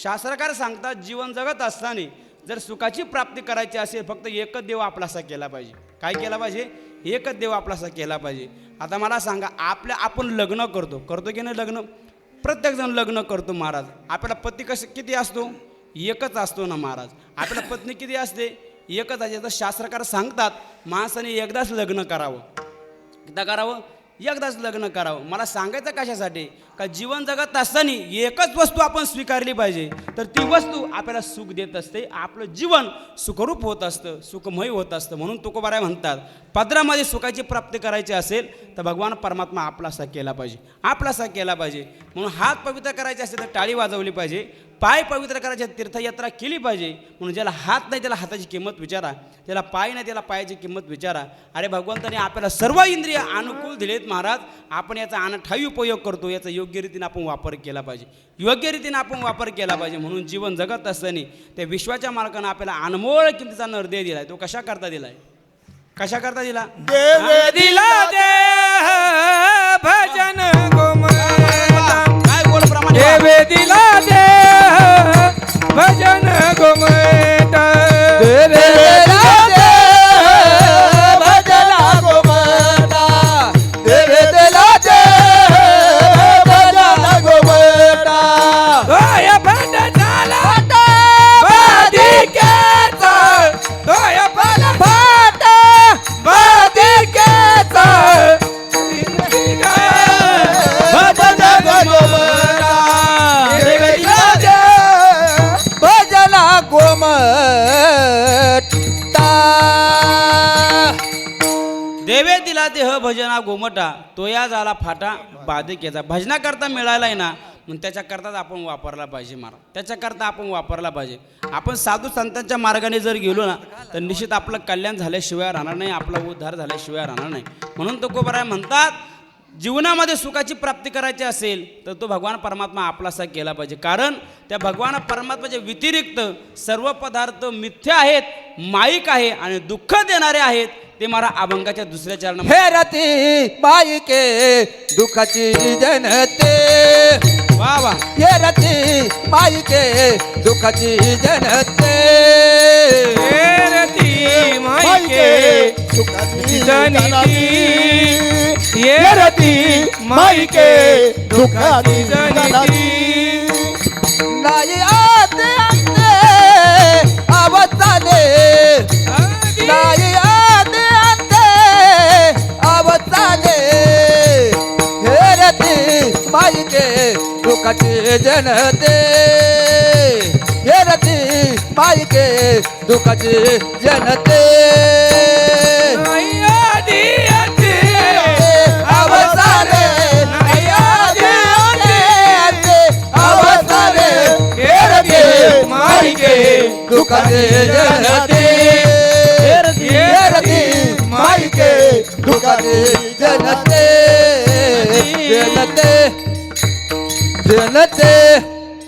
[SPEAKER 1] शास्त्रकार सांगतात, जीवन जगत असताना जर सुखाची प्राप्ती करायची असेल फक्त एकच देव आपलासा केला पाहिजे. काय केला पाहिजे? एकच देव आपलासा केला पाहिजे. आता मला सांगा, आपण लग्न करतो की नाही? लग्न प्रत्येकजण लग्न करतो महाराज. आपल्याला पती किती असतो? एकच असतो ना महाराज. आपल्याला पत्नी किती असते? एकच आहे. तर शास्त्रकार सांगतात, माणसाने एकदाच लग्न करावं. एकदा करावं, एकदाच लग्न करावं. मला सांगायचं कशासाठी? का जीवन जगत असताना एकच वस्तू आपण स्वीकारली पाहिजे, तर ती वस्तू आपल्याला सुख देत असते, आपलं जीवन सुखरूप होत असतं, सुखमय होत असतं. म्हणून तुकोबाराय म्हणतात, पदरामध्ये सुखाची प्राप्ती करायची असेल तर भगवान परमात्मा आपलासा केला पाहिजे, आपलासा केला पाहिजे. म्हणून हात पवित्र करायचे असेल तर टाळी वाजवली पाहिजे, पाय पवित्र करायचे तीर्थयात्रा केली पाहिजे. म्हणून ज्याला हात नाही त्याला हाताची किंमत विचारा, ज्याला पाय नाही त्याला पायाची किंमत विचारा. अरे भगवंताने आपल्याला सर्व इंद्रिय अनुकूल दिलेत महाराज. आपण याचा अनठाई उपयोग करतो, याचा योग्य रीतीने आपण वापर केला पाहिजे, योग्य रीतीने आपण वापर केला पाहिजे. म्हणून जीवन जगत असताना त्या विश्वाच्या मालकानं आपल्याला अनमोल किमतीचा नरदेह दिलाय. तो कशा करता दिलाय? कशा करता दिला?
[SPEAKER 2] दिला देह भजन गोमटा,
[SPEAKER 1] काय बोल प्रमाणे
[SPEAKER 2] देवे दिला देह भजन गोमटा,
[SPEAKER 3] देवे दिला देह भजन गोमटा, देवे दिला देह भजन गोमटा.
[SPEAKER 2] तोय फट झाला बाधिकेचा, तोय फट बाधिकेचा,
[SPEAKER 3] भजन गोमटा, देवे दिला देह भजन गोमटा.
[SPEAKER 1] देवे दिला देह भजना गोमटा, तोया झाला फाटा बाधिकेचा. भजना करता मिळालाय ना, म्हणून त्याच्याकरताच आपण वापरला पाहिजे महाराज, त्याच्याकरता आपण वापरला पाहिजे. आपण साधू संतांच्या मार्गाने जर गेलो ना तर निश्चित आपलं कल्याण झाल्याशिवाय राहणार नाही, आपला उद्धार झाल्याशिवाय राहणार नाही. म्हणून तुकोबाराय म्हणतात जीवनामध्ये सुखाची प्राप्ती करायची असेल तर तो भगवान परमात्मा आपलासा केला पाहिजे. कारण त्या भगवान परमात्म्याच्या व्यतिरिक्त सर्व पदार्थ मिथ्या आहेत, माईक आहे आणि दुःख देणारे आहेत. ते मला अभंगाच्या दुसऱ्या चरणामध्ये
[SPEAKER 3] हेरती माईके दुःखाची जनते,
[SPEAKER 1] वा वा,
[SPEAKER 3] हेरती माईके दुःखाची जनते,
[SPEAKER 2] हेरती माईके
[SPEAKER 4] दुःखाची
[SPEAKER 2] जनिती,
[SPEAKER 4] हेरती माईके दुःखाची जनिती.
[SPEAKER 3] नाही आते आते अवताले, नाही आते आते अवताले, हेरती माईके दुःखाची जनते, हेरती माईके दुःखाची जनते.
[SPEAKER 2] नाही आधी आधी
[SPEAKER 3] अवतारे, नाही आते आते अवतारे, हेरती माईके दुःखाची जनते, हेरती माईके दुःखाची जनते, जनते जनते.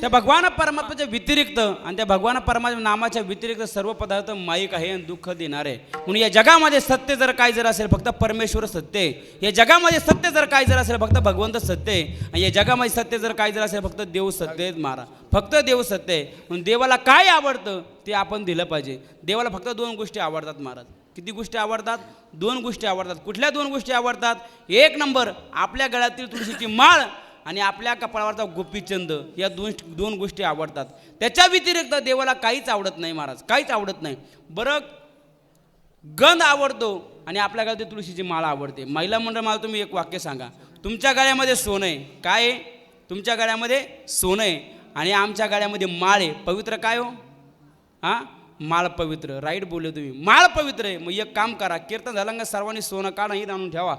[SPEAKER 1] त्या भगवान परमात्म्याच्या व्यतिरिक्त आणि त्या भगवान परमात्मा नामाच्या व्यतिरिक्त सर्व पदार्थ माईक आहे आणि दुःख देणार आहे. म्हणून या जगामध्ये सत्य जर काय जर असेल फक्त परमेश्वर सत्य आहे, या जगामध्ये सत्य जर काय जर असेल फक्त भगवंत सत्य आहे, आणि या जगामध्ये सत्य जर काय जर असेल फक्त देव सत्य आहेत महाराज, फक्त देव सत्य आहे. म्हणून देवाला काय आवडतं ते आपण दिलं पाहिजे. देवाला फक्त 2 गोष्टी आवडतात महाराज. किती गोष्टी आवडतात? 2 गोष्टी आवडतात. कुठल्या 2 गोष्टी आवडतात? 1 नंबर आपल्या गळ्यातील तुळशीची माळ आणि आपल्या कपाळावरचा गोपीचंद, या 2 गोष्टी आवडतात. त्याच्या व्यतिरिक्त देवाला काहीच आवडत नाही महाराज, काहीच आवडत नाही. बरं, गंध आवडतो आणि आपल्या गळ्यातील तुळशीची माळ आवडते. महिला मंडळ मला तुम्ही एक वाक्य सांगा, तुमच्या गळ्यामध्ये सोनं आहे, काय आहे? तुमच्या गळ्यामध्ये सोनं आहे आणि आमच्या गळ्यामध्ये माळ आहे, पवित्र काय हो? हां, माळ पवित्र. राईट बोलले तुम्ही, माळ पवित्र आहे. मग एक काम करा, कीर्तन झालं का सर्वांनी सोनं काढा, ईद आणून ठेवा.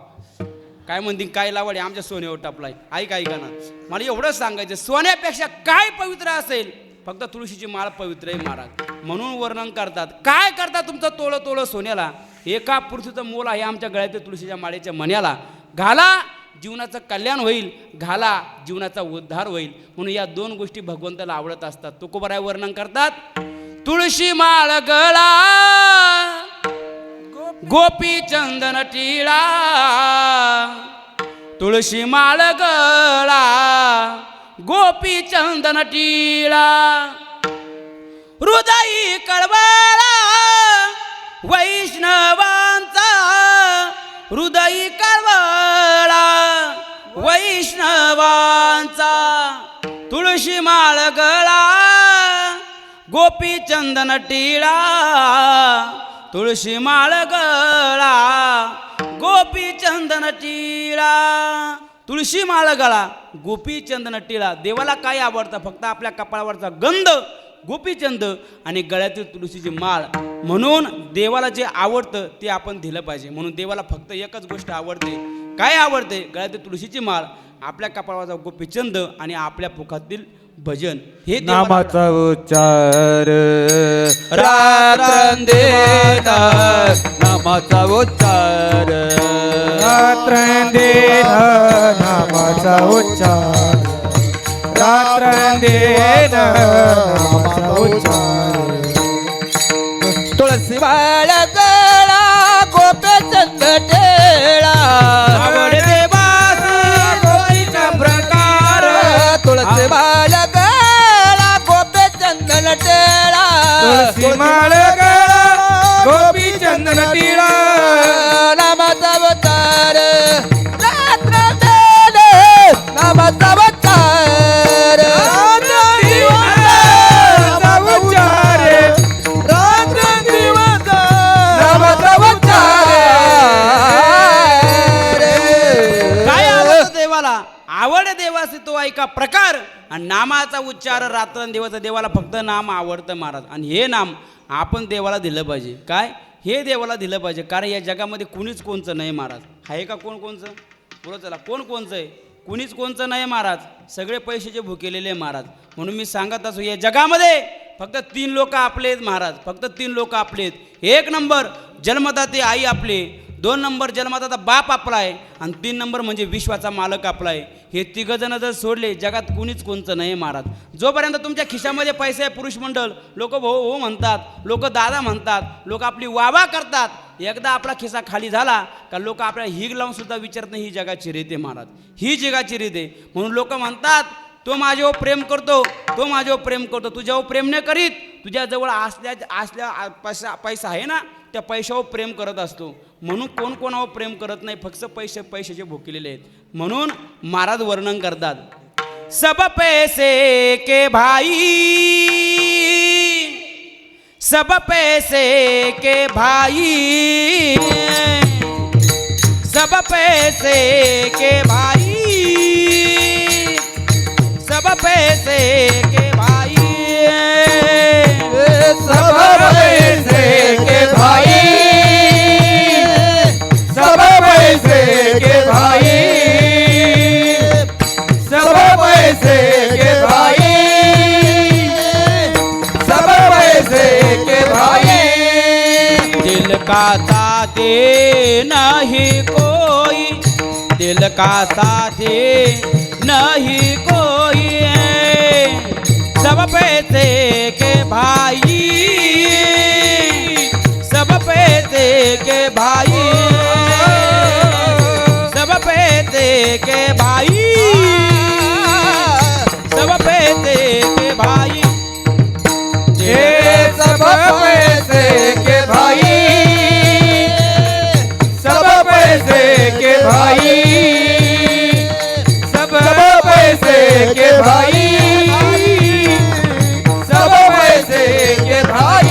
[SPEAKER 1] काय म्हणतील, काय लावडे आमच्या सोन्यावर टापलाय. ऐका ना, मला एवढंच सांगायचं, सोन्यापेक्षा काय पवित्र असेल? फक्त तुळशीची माळ पवित्र आहे महाराज. म्हणून वर्णन करतात, काय करता तुमचं तोळं तोळं सोन्याला, एका पृथ्वीचं मोल आहे आमच्या गळ्यातील तुळशीच्या माळेच्या मण्याला. घाला, जीवनाचं कल्याण होईल, घाला, जीवनाचा उद्धार होईल. म्हणून या 2 गोष्टी भगवंताला आवडत असतात. तुकोबाराय वर्णन करतात, तुळशी माळ गळा गोपी चंदन टिळा, तुळशी माळ गळा गोपी चंदन टिळा, हृदयी कळवळा वैष्णवांचा, हृदयी कळवळा वैष्णवांचा, तुळशी माळ गळा गोपी चंदन टिळा, तुळशी माळ गळा गोपी चंदन टिळा, तुळशी माळ गळा गोपी चंदन टिळा. देवाला काय आवडतं? फक्त आपल्या कपाळावरचा गंध, गोपीचंद आणि गळ्यातील तुळशीची माळ. म्हणून देवाला जे आवडतं ते आपण दिलं पाहिजे. म्हणून देवाला फक्त एकच गोष्ट आवडते, काय आवडते? गळ्यातील तुळशीची माळ, आपल्या कपाळावरचा गोपीचंद आणि आपल्या मुखातील भजन. हे
[SPEAKER 4] नामाचा उच्चार
[SPEAKER 3] रात्रंदिवस नामाचा उच्चार,
[SPEAKER 2] रात्रंदिन नामाचा उच्चार, रात्रंदिन नामाचा उच्चार.
[SPEAKER 3] तुळसी माळ गळा गोपे चंद टेळा,
[SPEAKER 1] आवड देवासी गोपीचा प्रकार,
[SPEAKER 3] तुळसी माळ गळा गोपे चंदन टेळा,
[SPEAKER 2] तुळशी माळ गळा गोपी चंदन टिळा,
[SPEAKER 3] नामाचा अवतार रात्रंदिन नामाचा अवतार,
[SPEAKER 2] नामाचा उच्चार,
[SPEAKER 4] रात्रंदिवस
[SPEAKER 3] नामाचा अवतार.
[SPEAKER 1] काय आवडतं देवाला? आवड देवासी तो ऐका प्रकार. आणि नामाचा उच्चार रात्रंदिवस, देवाला फक्त नाम आवडतं महाराज. आणि हे नाम आपण देवाला दिलं पाहिजे. काय? हे देवाला दिलं पाहिजे. कारण या जगामध्ये कुणीच कोणचं नाही महाराज. आहे का कोण कोणचं? बोला चला, कोण कोणचं आहे? कुणीच कोणचं नाही महाराज, सगळे पैशाचे भुकेलेले महाराज. म्हणून मी सांगत असो, या जगामध्ये फक्त 3 लोक आपले आहेत महाराज, फक्त 3 लोक आपले आहेत. 1 नंबर जन्मदाते आई आपले, 2 नंबर जन्मदाता बाप आपला आहे, आणि 3 नंबर म्हणजे विश्वाचा मालक आपला आहे. हे 3 जण जर सोडले जगात कुणीच कोणचं नाही महाराज. जोपर्यंत तुमच्या खिशामध्ये पैसे आहे पुरुष मंडळ, लोक भाऊ हो म्हणतात, लोक दादा म्हणतात, लोक आपली वावा करतात. एकदा आपला खिसा खाली झाला का लोक आपल्याला हिग लावून सुद्धा विचारत नाही. ही जगाची रीत आहे महाराज, ही जगाची रीत आहे. म्हणून लोक म्हणतात तो माझ्यावर प्रेम करतो, तो माझ्यावर प्रेम करतो. तुझ्यावर प्रेम नाही करीत, तुझ्याजवळ असल्या पैसा आहे ना, त्या पैशावर प्रेम करत असतो. म्हणून कोण कोणावर प्रेम करत नाही, फक्त पैशाचे भुकेलेले आहेत. म्हणून महाराज वर्णन करतात, सब पैसे के भाई, सब पैसे के भाई, सब पैसे के भाई, सब पैसे के भाई,
[SPEAKER 3] सब पैसे के भाई, सब पैसे के भाई, सब पैसे के भाई, सब पैसे के भाई.
[SPEAKER 1] दिल का साथी नहीं कोई, दिल का साथी नहीं कोई, सब पैसे के भाई, सब पैसे के भाई, सब पैसे के भाई, सब पैसे के भाई.
[SPEAKER 3] ये सब पैसे के भाई, सब पैसे के भाई, सब पैसे के भाई, सब पैसे के भाई.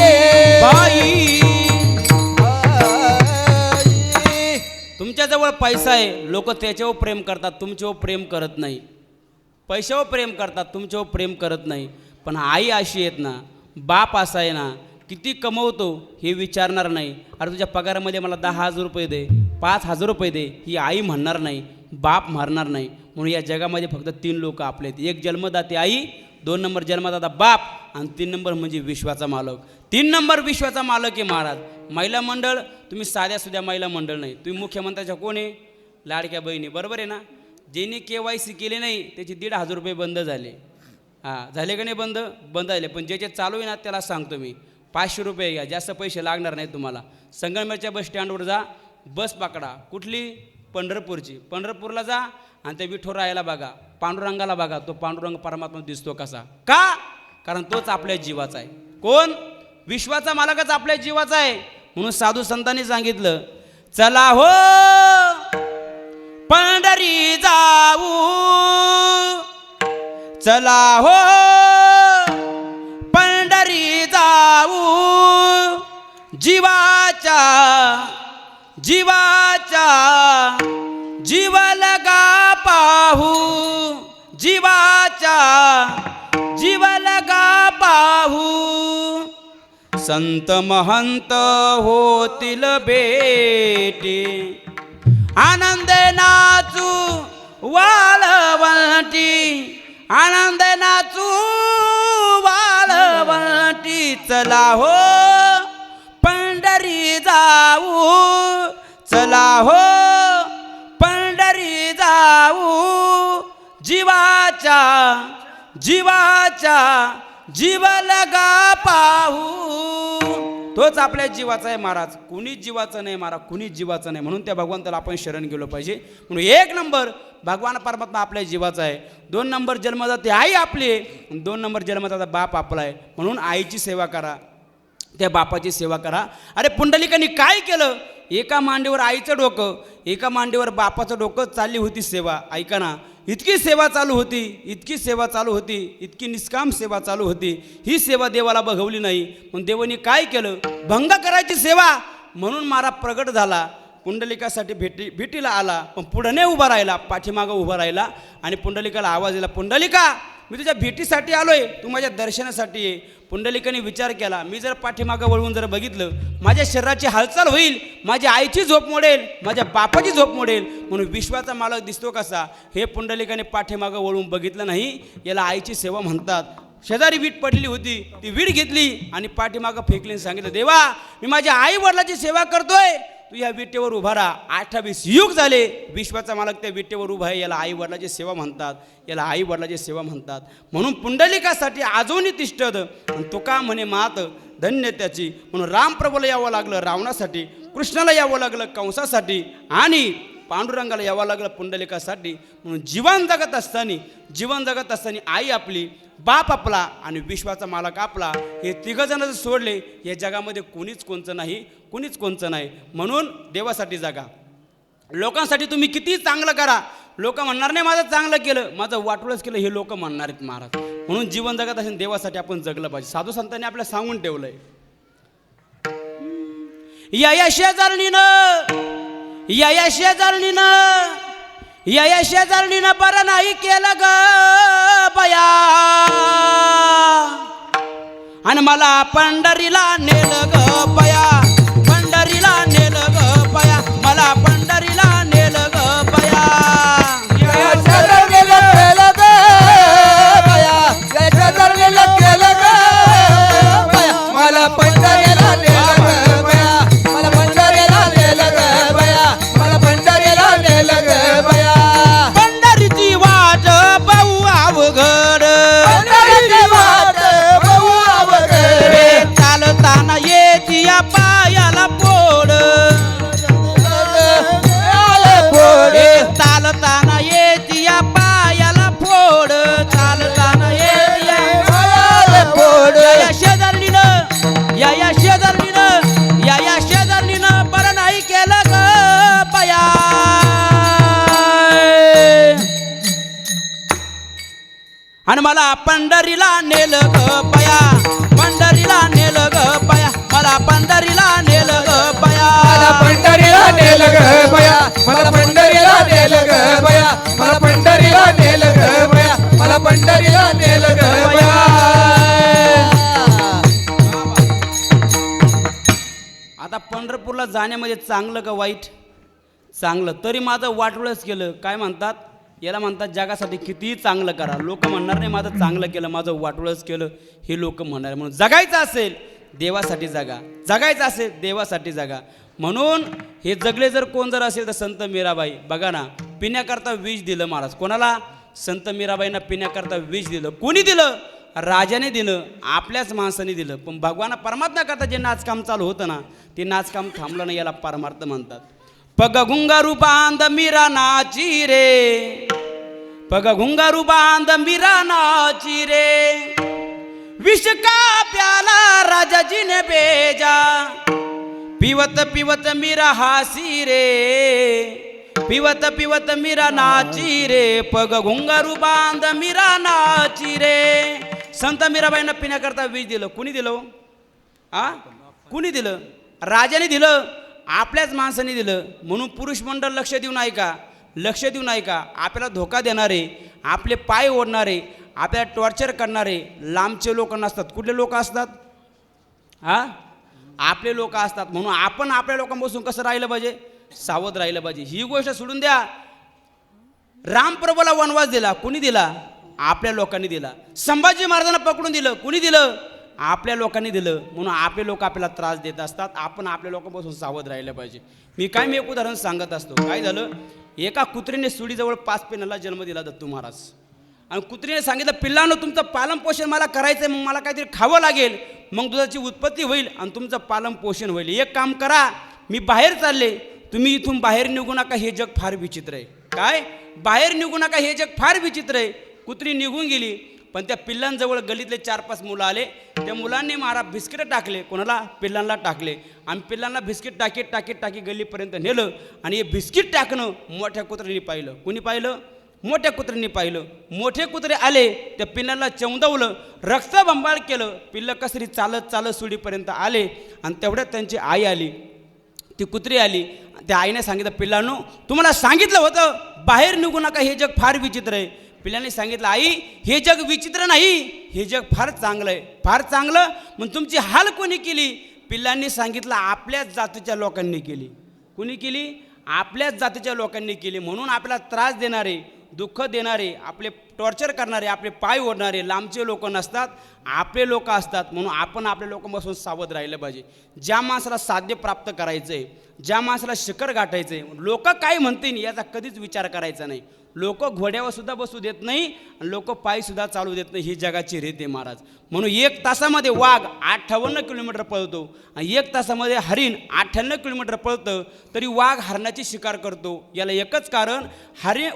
[SPEAKER 1] तुमच्याजवळ पैसा आहे, लोक त्याच्यावर प्रेम करतात, तुमच्यावर प्रेम करत नाही. पैशावर प्रेम करतात, तुमच्यावर प्रेम करत नाही. पण आई अशी आहेत ना, बाप असा आहे ना, किती कमवतो हे विचारणार नाही. अरे तुझ्या पगारामध्ये मला 10,000 रुपये दे, 5,000 रुपये दे, ही आई म्हणणार नाही, बाप मारणार नाही. म्हणून या जगामध्ये फक्त 3 लोक आपले आहेत. 1 जन्मदाते आई, 2 नंबर जन्मदाता बाप, आणि 3 नंबर म्हणजे विश्वाचा मालक. 3 नंबर विश्वाचा मालक आहे महाराज. महिला मंडळ तुम्ही साध्या सुद्धा महिला मंडळ नाही, तुम्ही मुख्यमंत्र्याच्या कोण आहे, लाडक्या बहिणी, बरोबर आहे ना. ज्यांनी KYC केले नाही त्याचे 1,500 रुपये बंद झाले. हां, झाले का नाही बंद? बंद झाले. पण जे चालू आहे ना त्याला सांगतो मी, 500 रुपये घ्या, जास्त पैसे लागणार नाहीत तुम्हाला. संगमनेरच्या बस स्टँडवर जा, बस पकडा, कुठली, पंढरपूरची, पंढरपूरला जा, आणि त्या विठोरायाला बघा, पांडुरंगाला बघा. तो पांडुरंग परमात्मा दिसतो कसा? का? कारण तोच आपल्या जीवाचा आहे. कोण? विश्वाचा मालकच आपल्या जीवाचा आहे. म्हणून साधू संतांनी सांगितलं, चला हो पंढरी जाऊ, चला हो पंढरी जाऊ, जीवाच्या जीवाच्या जीव लगा पाहू, जीवाच्या जीव लगा पाहू. संत महंत होतील भेटी, आनंद नाचू वाळवंटी, आनंद नाचू वाळवंटी. चला हो पंढरी जाऊ, चला हो पंढरी जाऊ, जीवाच्या जीवाच्या जीव लगा पाहू. तोच आपल्या जीवाचा आहे महाराज, कुणीच जीवाचं नाही महाराज, कुणीच जीवाचं नाही. म्हणून त्या भगवंताला आपण शरण गेलो पाहिजे. म्हणून 1 नंबर भगवान परमात्मा आपल्या जीवाचा आहे. 2 नंबर जन्मदाते आई आपली आहे, 2 नंबर जन्मदाता बाप आपला आहे. म्हणून आईची सेवा करा, त्या बापाची सेवा करा. अरे पुंडलिकांनी काय केलं? एका मांडीवर आईचं डोकं, एका मांडीवर बापाचं डोकं, चालली होती सेवा. ऐका ना, इतकी सेवा चालू होती, इतकी सेवा चालू होती, इतकी निष्काम सेवा चालू होती. ही सेवा देवाला बघवली नाही. पण देवानी काय केलं? भंग करायची सेवा. म्हणून मारा प्रगट झाला, पुंडलिकासाठी भेटीला आला. पण पुढे नाही उभा राहिला, पाठीमागं उभा राहिला. आणि पुंडलिकाला आवाज दिला, पुंडलिका मी तुझ्या भेटीसाठी आलोय, तू माझ्या दर्शनासाठी आहे. पुंडलिकाने विचार केला, मी जर पाठीमागं वळून जर बघितलं, माझ्या शरीराची हालचाल होईल, माझ्या आईची झोप मोडेल, माझ्या बापाची झोप मोडेल. म्हणून विश्वाचा मालक दिसतो कसा, हे पुंडलिकाने पाठीमागं वळून बघितलं नाही. याला आईची सेवा म्हणतात. शेजारी वीट पडलेली होती, ती वीट घेतली आणि पाठीमागं फेकली आणि सांगितलं, देवा मी माझ्या आई वडिलाची सेवा करतोय, तू या विटेवर उभा राहा. 28 युग झाले विश्वाचा मालक त्या विटेवर उभा आहे. याला आई वडिलाची सेवा म्हणतात, याला आई वडिलाची सेवा म्हणतात. म्हणून पुंडलिकासाठी आजोनी तिष्ठत आणि तुका म्हणे मात धन्य त्याची. म्हणून रामप्रभूला यावं लागलं रावणासाठी, कृष्णाला यावं लागलं कंसासाठी आणि पांडुरंगाला यावं लागलं पुंडलिकासाठी. म्हणून जीवन जगत असताना आई आपली, बाप आपला आणि विश्वाचा मालक आपला, हे तिघंजण जर सोडले या जगामध्ये कोणीच कोणचं नाही. म्हणून देवासाठी जगा. लोकांसाठी तुम्ही किती चांगलं करा, लोक म्हणणार नाही माझं चांगलं केलं, माझं वाटोळच केलं, हे लोक म्हणणार आहेत महाराज. म्हणून जीवन जगत असेल देवासाठी आपण जगलं पाहिजे. साधू संतांनी आपल्याला सांगून ठेवलंय, या शेजारणीनं बरं नाही केलं ग बया, आणि मला पंढरीला नेलं ग बया, पंढरीला नेलं ग बया, मला पंढरीला नेलं ग बया.
[SPEAKER 3] मला पंढरीला नेलं ग बया, मला पंढरीला नेलं ग बया, मला पंढरीला नेलं ग बया.
[SPEAKER 1] पंढरीची वाट बहु अवघड,
[SPEAKER 3] पंढरीची वाट बहु अवघड,
[SPEAKER 1] चालताना येती या पायाला फोड, चालताना येती या पायाला फोड, चालताना येती या पायाला फोड. या शेजारणीनं बरं नाही केलं ग बया. आणि मला पंढरीला नेलं ग बया, पंढरीला नेलं ग बया, मला पंढरीला नेलं ग बया,
[SPEAKER 3] मला पंढरीला नेलं ग बया, मला पंढरीला नेलं ग बया, मला पंढरीला नेलं ग बया, मला पंढरीला नेलं ग बया.
[SPEAKER 1] आता पंढरपूरला जाण्यामध्ये चांगलं का वाईट? चांगलं. तरी माझं वाटोळच केलं. काय म्हणतात याला? म्हणतात जगासाठी कितीही चांगलं करा, लोक म्हणणार नाही माझं चांगलं केलं, माझं वाटोळच केलं, हे लोक म्हणणार. म्हणून जगायचं असेल देवासाठी जगा, जगायचं असेल देवासाठी जगा. म्हणून हे जगले जर कोण जर असेल तर संत मीराबाई. बघा ना, पिण्याकरता विष दिलं महाराज. कोणाला? संत मीराबाईंना पिण्याकरता विष दिलं. कोणी दिलं? राजाने दिलं, आपल्याच माणसाने दिलं. पण भगवान परमात्मा करता जे नाचकाम चालू होतं ना, ते नाचकाम थांबलं नाही, याला परमार्थ म्हणतात. पग घुंगारू बांध मीरा नाची रे, पग घुंगारू बांध मीरा नाची रे, विष का प्याला राजाजीने बेजा, पिवत पिवत मीरा हासी रे, पिवत पिवत मीरा नाची रे, पग घुंगारू बांध मीरा नाची रे. संत मीराबाईंना पिण्याकरता विष दिलं. कुणी दिलं? कुणी दिलं? राजाने दिलं, आपल्याच माणसाने दिलं. म्हणून पुरुष मंडळ लक्ष देऊन ऐका, लक्ष देऊन ऐका. आपल्याला धोका देणारे, आपले पाय ओढणारे, आपल्याला टॉर्चर करणारे लांबचे लोक नसतात. कुठले लोक असतात? आपले लोक असतात. म्हणून आपण आपल्या लोकांपासून कसं राहिलं पाहिजे? सावध राहिलं पाहिजे. ही गोष्ट सोडून द्या. रामप्रभूला वनवास दिला, कुणी दिला? आपल्या लोकांनी दिला. संभाजी महाराजांना पकडून दिलं, कुणी दिलं? आपल्या लोकांनी दिलं. म्हणून आपले लोक आपल्याला त्रास देत असतात. आपण आपल्या लोकांपासून सावध राहिलं पाहिजे. मी एक उदाहरण सांगत असतो. काय झालं? एका कुत्रीने सुडीजवळ 5 पिल्लांना जन्म दिला दत्तू महाराज. आणि कुत्रीने सांगितलं, पिल्लांनो तुमचं पालनपोषण मला करायचं आहे, मग मला काहीतरी खावं लागेल, मग दुधाची उत्पत्ती होईल आणि तुमचं पालनपोषण होईल. एक काम करा, मी बाहेर चालले, तुम्ही इथून बाहेर निघू नका, हे जग फार विचित्र आहे. काय? बाहेर निघू नका, हे जग फार विचित्र आहे. कुत्री निघून गेली. पण त्या पिल्लांजवळ गलीतले 4-5 मुलं आले. त्या मुलांनी मारा बिस्किट टाकले. कोणाला? पिल्लांना टाकले. आणि पिल्लांना बिस्किट टाकी गलीपर्यंत नेलं. आणि हे बिस्किट टाकणं मोठ्या कुत्र्यांनी पाहिलं. कुणी पाहिलं? मोठ्या कुत्र्यांनी पाहिलं. मोठे कुत्रे आले, त्या पिल्लांना चवदावलं, रक्तबंबाळ केलं. पिल्लं कसरी चालत चालत सुडीपर्यंत आले. आणि तेवढ्यात त्यांची आई आली, ती कुत्री आली. त्या आईने सांगितलं, पिल्लांनो तुम्हाला सांगितलं होतं बाहेर निघू नका, हे जग फार विचित्र आहे. पिल्लांनी सांगितलं, आई हे जग विचित्र नाही, हे जग फार चांगलं आहे. फार चांगलं मग तुमची हाल कोणी केली? पिल्लांनी सांगितलं, आपल्याच जातीच्या लोकांनी केली. कोणी केली? आपल्याच जातीच्या लोकांनी केली. म्हणून आपल्याला त्रास देणारे, दुःख देणारे, आपले टॉर्चर करणारे, आपले पाय ओढणारे लांबचे लोक नसतात, आपले लोक असतात. म्हणून आपण आपल्या लोकांपासून सावध राहिलं पाहिजे. ज्या माणसाला साध्य प्राप्त करायचं आहे, ज्या माणसाला शिखर गाठायचं आहे, लोक काय म्हणतील याचा कधीच विचार करायचा नाही. लोक घोड्यावर सुद्धा बसू देत नाही, लोक पायीसुद्धा चालू देत नाही. ही जगाची रीत आहे महाराज. म्हणून 1 तासामध्ये वाघ 58 किलोमीटर पळतो आणि 1 तासामध्ये हरिण 98 किलोमीटर पळतं, तरी वाघ हरणाची शिकार करतो. याला एकच कारण,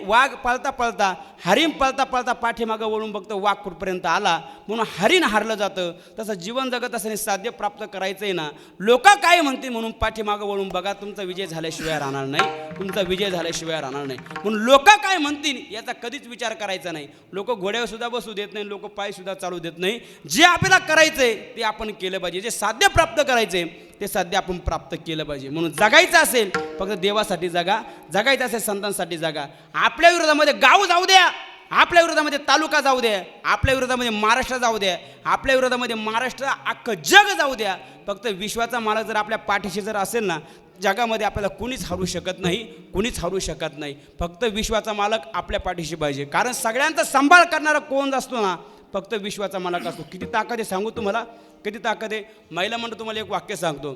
[SPEAKER 1] वाघ पळता पळता, हरिण पळता पळता पाठीमागं वळून बघतं वाघ कुठपर्यंत आला, म्हणून हरिण हारलं जातं. तसं जीवन जगत असताना साध्य प्राप्त करायचं आहे ना, लोक काय म्हणतील म्हणून पाठीमागं वळून बघा. तुमचा विजय झाल्याशिवाय राहणार नाही, तुमचा विजय झाल्याशिवाय राहणार नाही. म्हणून लोक काय म्हणतील याचा कधीच विचार करायचा नाही. लोक घोड्यावर सुद्धा बसू देत नाही, लोक पाय सुद्धा चालू देत नाही. जे आपल्याला करायचंय ते आपण केलं पाहिजे. जे साध्य प्राप्त करायचंय ते साध्य आपण प्राप्त केलं पाहिजे. म्हणून जगायचं असेल फक्त देवासाठी जगा, जगायचं असेल संतांसाठी जगा. आपल्या विरोधामध्ये गाव जाऊ द्या, आपल्या विरोधामध्ये तालुका जाऊ द्या, आपल्या विरोधामध्ये महाराष्ट्र जाऊ द्या, आपल्या विरोधामध्ये महाराष्ट्र अख्खं जग जाऊ द्या, फक्त विश्वाचा मालक जर आपल्या पाठीशी जर असेल ना, जगामध्ये आपल्याला कुणीच हरू शकत नाही, कुणीच हरू शकत नाही. फक्त विश्वाचा मालक आपल्या पाठीशी पाहिजे. कारण सगळ्यांचा सांभाळ करणारा कोण असतो ना, फक्त विश्वाचा मालक असतो. किती ताकद आहे सांगू तुम्हाला, किती ताकद आहे. महिला म्हणतो, तुम्हाला एक वाक्य सांगतो.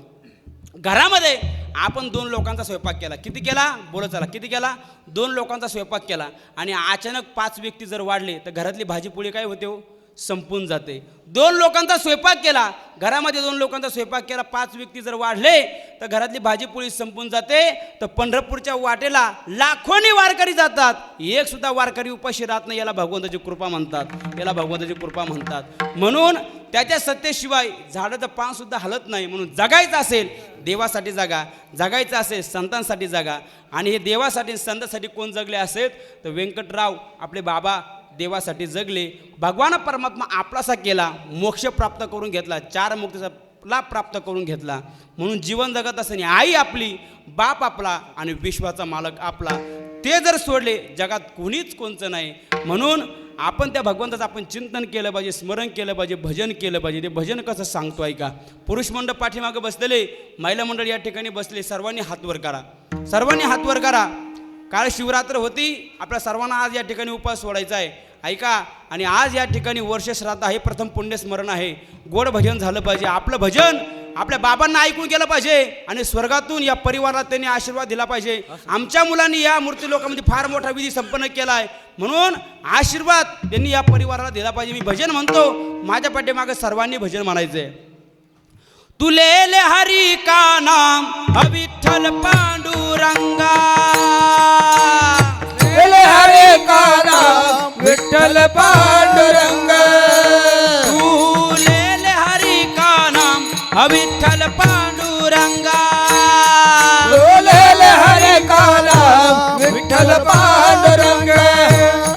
[SPEAKER 1] घरामध्ये आपण 2 लोकांचा स्वयंपाक केला. किती केला? बोला चला, किती केला? 2 लोकांचा स्वयंपाक केला आणि अचानक 5 व्यक्ती जर वाढले तर घरातली भाजीपोळी काय होते हो? संपून जाते. 2 लोकांचा स्वयंपाक केला, घरामध्ये 2 लोकांचा स्वयंपाक केला, 5 व्यक्ती जर वाढले तर घरातली भाजीपोळी संपून जाते. तर पंढरपूरच्या वाटेला लाखोनी वारकरी जातात, एक सुद्धा वारकरी उपाशी राहत नाही. याला भगवंताची कृपा म्हणतात, याला भगवंताची कृपा म्हणतात. म्हणून त्याच्या सत्तेशिवाय झाडाचं पान सुद्धा हलत नाही. म्हणून जगायचं असेल देवासाठी जगा, जगायचं असेल संतांसाठी जगा. आणि हे देवासाठी संतांसाठी कोण जगले असेल तर व्यंकटराव आपले बाबा देवासाठी जगले. भगवान परमात्मा आपलासा केला, मोक्ष प्राप्त करून घेतला, 4 मुक्तीचा लाभ प्राप्त करून घेतला. म्हणून जीवन जगत असताना आई आपली, बाप आपला आणि विश्वाचा मालक आपला, ते जर सोडले जगात कोणीच कोणचं नाही. म्हणून आपण त्या भगवंताचं आपण चिंतन केलं पाहिजे, स्मरण केलं पाहिजे, भजन केलं पाहिजे. ते भजन कसं सांगतो ऐका. पुरुष मंडळ पाठीमागं बसलेले, महिला मंडळ या ठिकाणी बसले. सर्वांनी हात वर करा, सर्वांनी हात वर करा. काल शिवरात्र होती, आपल्या सर्वांना आज या ठिकाणी उपवास सोडायचा आहे ऐका. आणि आज या ठिकाणी वर्ष श्राद्ध आहे, प्रथम पुण्यस्मरण आहे. गोड भजन झालं पाहिजे. आपलं भजन आपल्या बाबांना ऐकून गेलं पाहिजे आणि स्वर्गातून या परिवाराला त्यांनी आशीर्वाद दिला पाहिजे. आमच्या मुलांनी या मूर्ती लोकांमध्ये फार मोठा विधी संपन्न केला आहे, म्हणून आशीर्वाद त्यांनी या परिवाराला दिला पाहिजे. मी भजन म्हणतो, माझ्या पाठीमागे सर्वांनी भजन म्हणायचंय. तुले ले हरी का नाम विठ्ठल पांडुरंगा,
[SPEAKER 3] हरे का नाम विठ्ठल पांडुरंग.
[SPEAKER 1] तुले ले हरी का नाम विठ्ठल पांडुरंगा,
[SPEAKER 3] बोले हरे का नाम विठ्ठल पांडुरंग.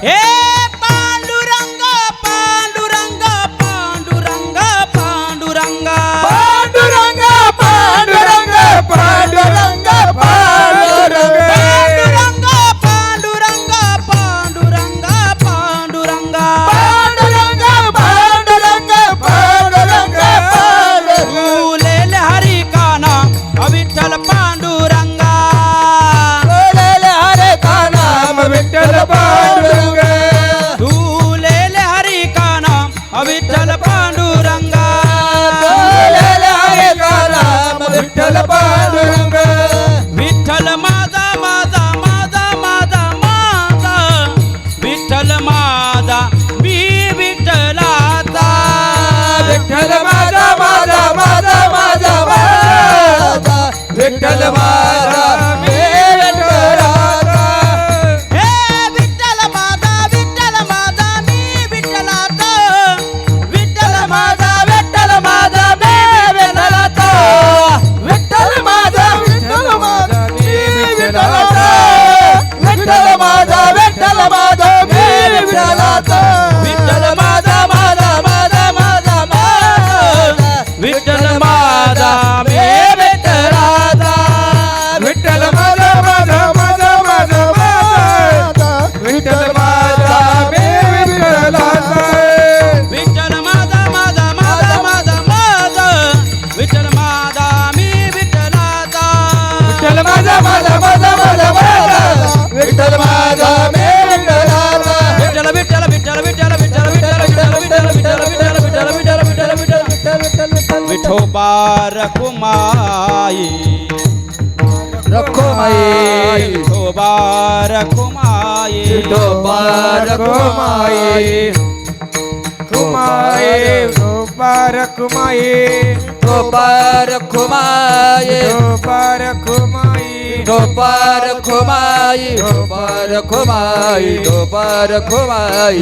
[SPEAKER 1] हे पांडुरंग पांडुरंग पांडुरंग पांडुरंग
[SPEAKER 3] पांडुरंग पांडुरंग पांडुरंग पांडुरंग.
[SPEAKER 1] विठ्ठल पांडुरंगा,
[SPEAKER 3] विठ्ठल पांडुरंग.
[SPEAKER 1] विठ्ठल माझा माझा माझा माझा माझा, विठ्ठल माझा मी विठ्ठलाचा,
[SPEAKER 3] विठ्ठल माझा माझा माझा माझा माझा, विठ्ठल माझा मी विठ्ठलाचा.
[SPEAKER 1] हे विठ्ठल माझा विठ्ठल माझा मी विठ्ठलाचा, विठ्ठल माझा
[SPEAKER 3] विठ्ठल माझा मी विठ्ठलाचा, विठ्ठल माझा विठ्ठल माझा मी विठ्ठलाचा, विठ्ठल माझा विठ्ठल माझा मी विठ्ठलाचा, विठ्ठल माझा माझा माझा माझा माझा,
[SPEAKER 1] विठ्ठल माझा
[SPEAKER 3] मी विठ्ठलाचा, विठ्ठल
[SPEAKER 1] विठोबा रखुमाई
[SPEAKER 3] रखुमाई
[SPEAKER 1] विठोबा रखुमाई
[SPEAKER 3] विठोबा रखुमाई
[SPEAKER 2] कुमाये रखुमाये
[SPEAKER 3] विठोबा रखुमाई
[SPEAKER 2] विठोबा रखुमाये
[SPEAKER 3] विठोबा रखुमाई विठोबा रखुमाई विठोबा रखुमाई
[SPEAKER 2] विठोबा रखुमाये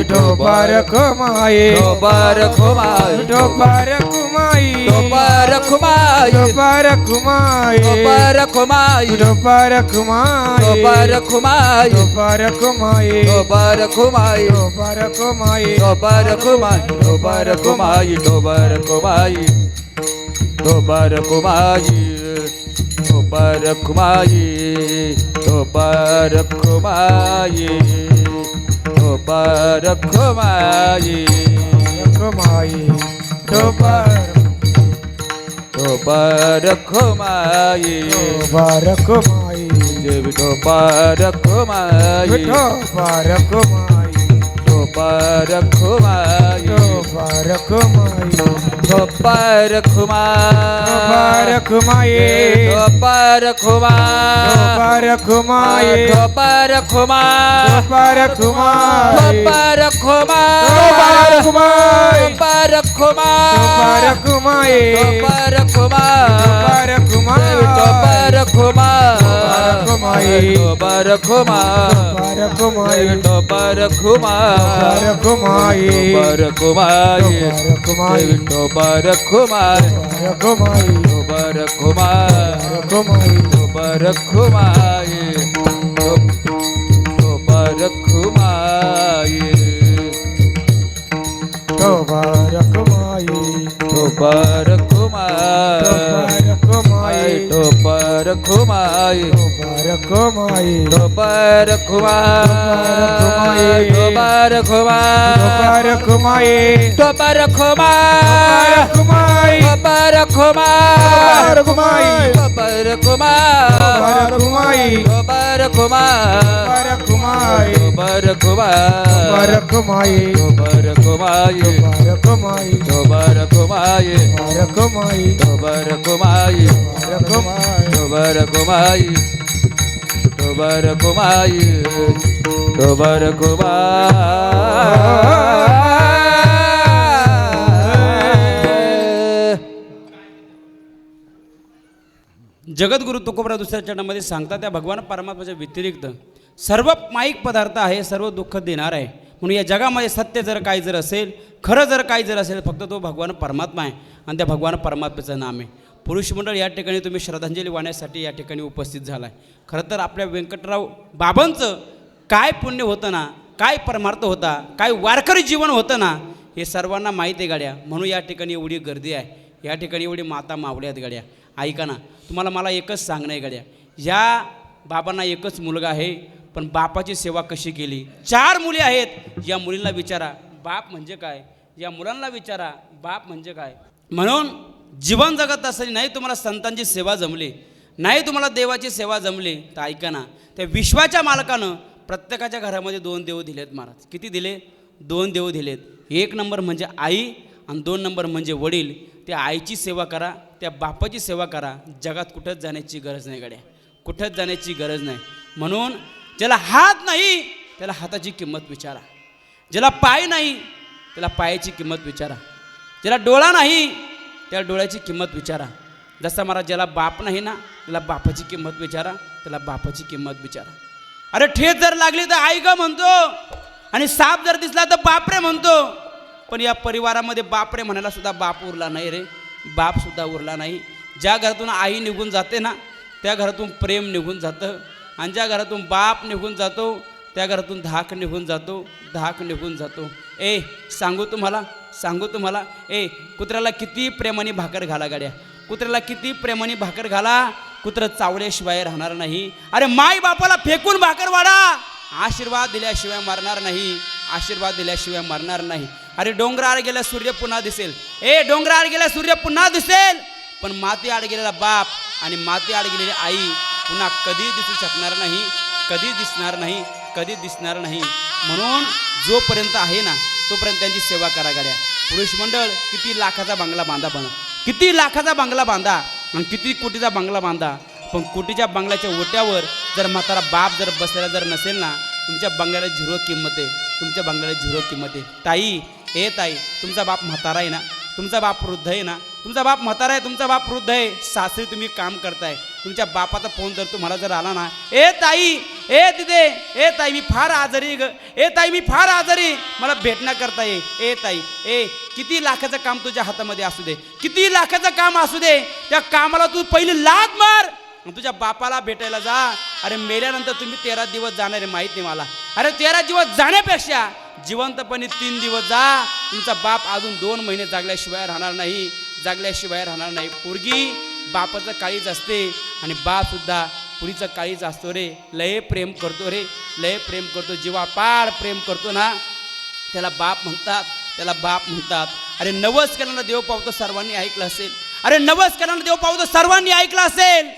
[SPEAKER 3] विठोबा रखुमाई
[SPEAKER 2] विठोबा रखुमाये
[SPEAKER 3] विठोबा रखुमाई
[SPEAKER 2] विठोबा रखुमाये
[SPEAKER 3] विठोबा रखुमाई
[SPEAKER 2] विठोबा रखुमाये
[SPEAKER 3] विठोबा रखुमाई
[SPEAKER 2] विठोबा रखुमाये
[SPEAKER 3] विठोबा रखुमाई
[SPEAKER 2] विठोबा रखुमाये
[SPEAKER 3] विठोबा रखुमाई विठोबा रखुमाई विठोबा रखुमाई विठोबा रखुमाई विठोबा रखुमाई विठोबा रखुमाई विठोबा रखुमाई
[SPEAKER 2] रखुमाये विठोबा
[SPEAKER 3] विठोबा रखुमाई
[SPEAKER 2] विठोबा रखुमाये
[SPEAKER 3] जय विठोबा रखुमाई
[SPEAKER 2] विठोबा रखुमाये
[SPEAKER 3] विठोबा रखुमाई
[SPEAKER 2] विठोबा रखुमाये
[SPEAKER 3] विठोबा रखुमाई
[SPEAKER 2] रखुमाये
[SPEAKER 3] विठोबा रखुमाई
[SPEAKER 2] रखुमाये
[SPEAKER 3] विठोबा रखुमाई
[SPEAKER 2] रखुमाये
[SPEAKER 3] विठोबा रखुमाई
[SPEAKER 2] रखुमाये
[SPEAKER 3] विठोबा रखुमाई
[SPEAKER 2] रखुमाये
[SPEAKER 3] विठोबा रखुमाई
[SPEAKER 2] रखुमाये
[SPEAKER 3] विठोबा
[SPEAKER 2] रखुमाये
[SPEAKER 3] रखुमाई विठोबा रखुमाई
[SPEAKER 2] रखुमाये
[SPEAKER 3] विठोबा रखुमाई
[SPEAKER 2] रखुमाये
[SPEAKER 3] रखुमाई
[SPEAKER 2] रखुमाये
[SPEAKER 3] विठोबा रखुमाई
[SPEAKER 2] रखुमाये
[SPEAKER 3] विठोबा रखुमाई
[SPEAKER 2] रखुमाये
[SPEAKER 3] विठोबा रखुमाई विठोबा रखुमाई
[SPEAKER 2] विठोबा रखुमाये
[SPEAKER 3] विठोबा रखुमाई
[SPEAKER 2] रखुमाये
[SPEAKER 3] विठोबा रखुमाई
[SPEAKER 2] रखुमाये
[SPEAKER 3] विठोबा रखुमाई विठोबा रखुमाई
[SPEAKER 2] रखुमाये
[SPEAKER 3] विठोबा रखुमाई
[SPEAKER 2] रखुमाये
[SPEAKER 3] विठोबा रखुमाई
[SPEAKER 2] रखुमाये
[SPEAKER 3] विठोबा रखुमाई
[SPEAKER 2] रखुमाये
[SPEAKER 3] विठोबा रखुमाई
[SPEAKER 2] रखुमाये
[SPEAKER 3] विठोबा रखुमाई
[SPEAKER 2] रखुमाये
[SPEAKER 3] विठोबा रखुमाई
[SPEAKER 2] रखुमाये
[SPEAKER 3] विठोबा रखुमाई
[SPEAKER 2] रखुमाये
[SPEAKER 3] विठोबा रखुमाई
[SPEAKER 2] रखुमाये
[SPEAKER 3] विठोबा रखुमाई विठोबा रखुमाई विठोबा रखुमाई
[SPEAKER 1] जगद्गुरु तुकोबरा दुसऱ्या चरणामध्ये सांगतात त्या भगवान परमात्म्याच्या व्यतिरिक्त सर्व माईक पदार्थ आहे, सर्व दुःख देणार आहे. म्हणून या जगामध्ये सत्य जर काय जर असेल, खरं जर काय जर असेल, फक्त तो भगवान परमात्मा आहे आणि त्या भगवान परमात्म्याचं नाम आहे. पुरुष मंडळ या ठिकाणी तुम्ही श्रद्धांजली वाहण्यासाठी या ठिकाणी उपस्थित झाला आहे. खरं तर आपल्या व्यंकटराव बाबांचं काय पुण्य होतं ना, काय परमार्थ होता, काय वारकरी जीवन होतं ना, हे सर्वांना माहीत आहे गाड्या. म्हणून या ठिकाणी एवढी गर्दी आहे, या ठिकाणी एवढी माता मावळ्या आहेत गाड्या. ऐका ना, तुम्हाला मला एकच सांगणं आहे गाड्या, ह्या बाबांना एकच मुलगा आहे, पण बापाची सेवा कशी केली. 4 मुली आहेत, या मुलींना विचारा बाप म्हणजे काय, या मुलांना विचारा बाप म्हणजे काय. म्हणून जीवन जगत असताना नाही तुम्हाला संतांची सेवा जमली, नाही तुम्हाला देवाची सेवा जमली, तर ऐका ना, त्या विश्वाच्या मालकानं प्रत्येकाच्या घरामध्ये 2 देव दिलेत महाराज. किती दिले? 2 देव दिलेत. 1 नंबर म्हणजे आई आणि 2 नंबर म्हणजे वडील. त्या आईची सेवा करा, त्या बापाची सेवा करा. जगात कुठंच जाण्याची गरज नाही गड्या, कुठंच जाण्याची गरज नाही. म्हणून ज्याला हात नाही त्याला हाताची किंमत विचारा, ज्याला पाय नाही त्याला पायाची किंमत विचारा, ज्याला डोळा नाही त्याला डोळ्याची किंमत विचारा. जसा महाराज ज्याला बाप नाही ना त्याला बापाची किंमत विचारा, त्याला बापाची किंमत विचारा. अरे ठेच जर लागली तर आई ग म्हणतो, आणि साप जर दिसला तर बापरे म्हणतो. पण या परिवारामध्ये बापरे म्हणायला सुद्धा बाप उरला नाही रे, बापसुद्धा उरला नाही. ज्या घरातून आई निघून जाते ना त्या घरातून प्रेम निघून जातं, आणि ज्या घरातून बाप निघून जातो त्या घरातून धाक निघून जातो, धाक निघून जातो. सांगू तुम्हाला कुत्र्याला किती प्रेमाने भाकर घाला गाड्या, कुत्र्याला किती प्रेमाने भाकर घाला, कुत्रं चावल्याशिवाय राहणार नाही. अरे माई बापाला फेकून भाकर वाढा, आशीर्वाद दिल्याशिवाय मरणार नाही, आशीर्वाद दिल्याशिवाय मरणार नाही. अरे डोंगरावर गेला सूर्य पुन्हा दिसेल, डोंगरावर गेला सूर्य पुन्हा दिसेल, पण माती आड गेलेला बाप आणि माती आड गेलेली आई पुन्हा कधी दिसू शकणार नाही, कधी दिसणार नाही, कधी दिसणार नाही. म्हणून जोपर्यंत आहे ना तोपर्यंत त्यांची सेवा करा गाड्या. पुरुष मंडळ किती लाखाचा बंगला बांधा, किती लाखाचा बंगला बांधा आणि किती कोटीचा बंगला बांधा, पण कोटीच्या बंगल्याच्या ओट्यावर जर म्हातारा बाप जर बसलेला जर नसेल ना, तुमच्या बंगल्याला झिरो किंमत आहे, तुमच्या बंगल्याला झिरो किंमत आहे. ताई, ए ताई, तुमचा बाप म्हातारा आहे ना, तुमचा बाप वृद्ध आहे ना, तुमचा बाप म्हातारा आहे, तुमचा बाप वृद्ध आहे, सासरी तुम्ही काम करताय, तुमच्या बापाचा फोन जर तुम्हाला जर आला ना, ए ताई, ए तिथे, ए ताई मी फार आजारी ग, ए ताई मी फार आजारी, मला भेटणं करता ये, ए ताई, ए किती लाखाचं काम तुझ्या हातामध्ये असू दे, किती लाखाचं काम असू दे, त्या कामाला तू पहिली लाथ मार, तुझ्या बापाला भेटायला जा. अरे मेल्यानंतर तुम्ही 13 दिवस जाणार आहे माहीत नाही मला, अरे 13 दिवस जाण्यापेक्षा जिवंतपणे 3 दिवस जा. तुमचा बाप अजून 2 महिने जागल्याशिवाय राहणार नाही, जागल्याशिवाय राहणार नाही. पोरगी बापाचं काळीज असते आणि बापसुद्धा पुरीचं काळीज असतो रे. लय प्रेम करतो रे, लय प्रेम करतो, जीवापाड प्रेम करतो ना, त्याला बाप म्हणतात, त्याला बाप म्हणतात. अरे नवस केल्यानं देव पावतो सर्वांनी ऐकलं असेल, अरे नवस केल्यानं देव पावतो सर्वांनी ऐकलं असेल,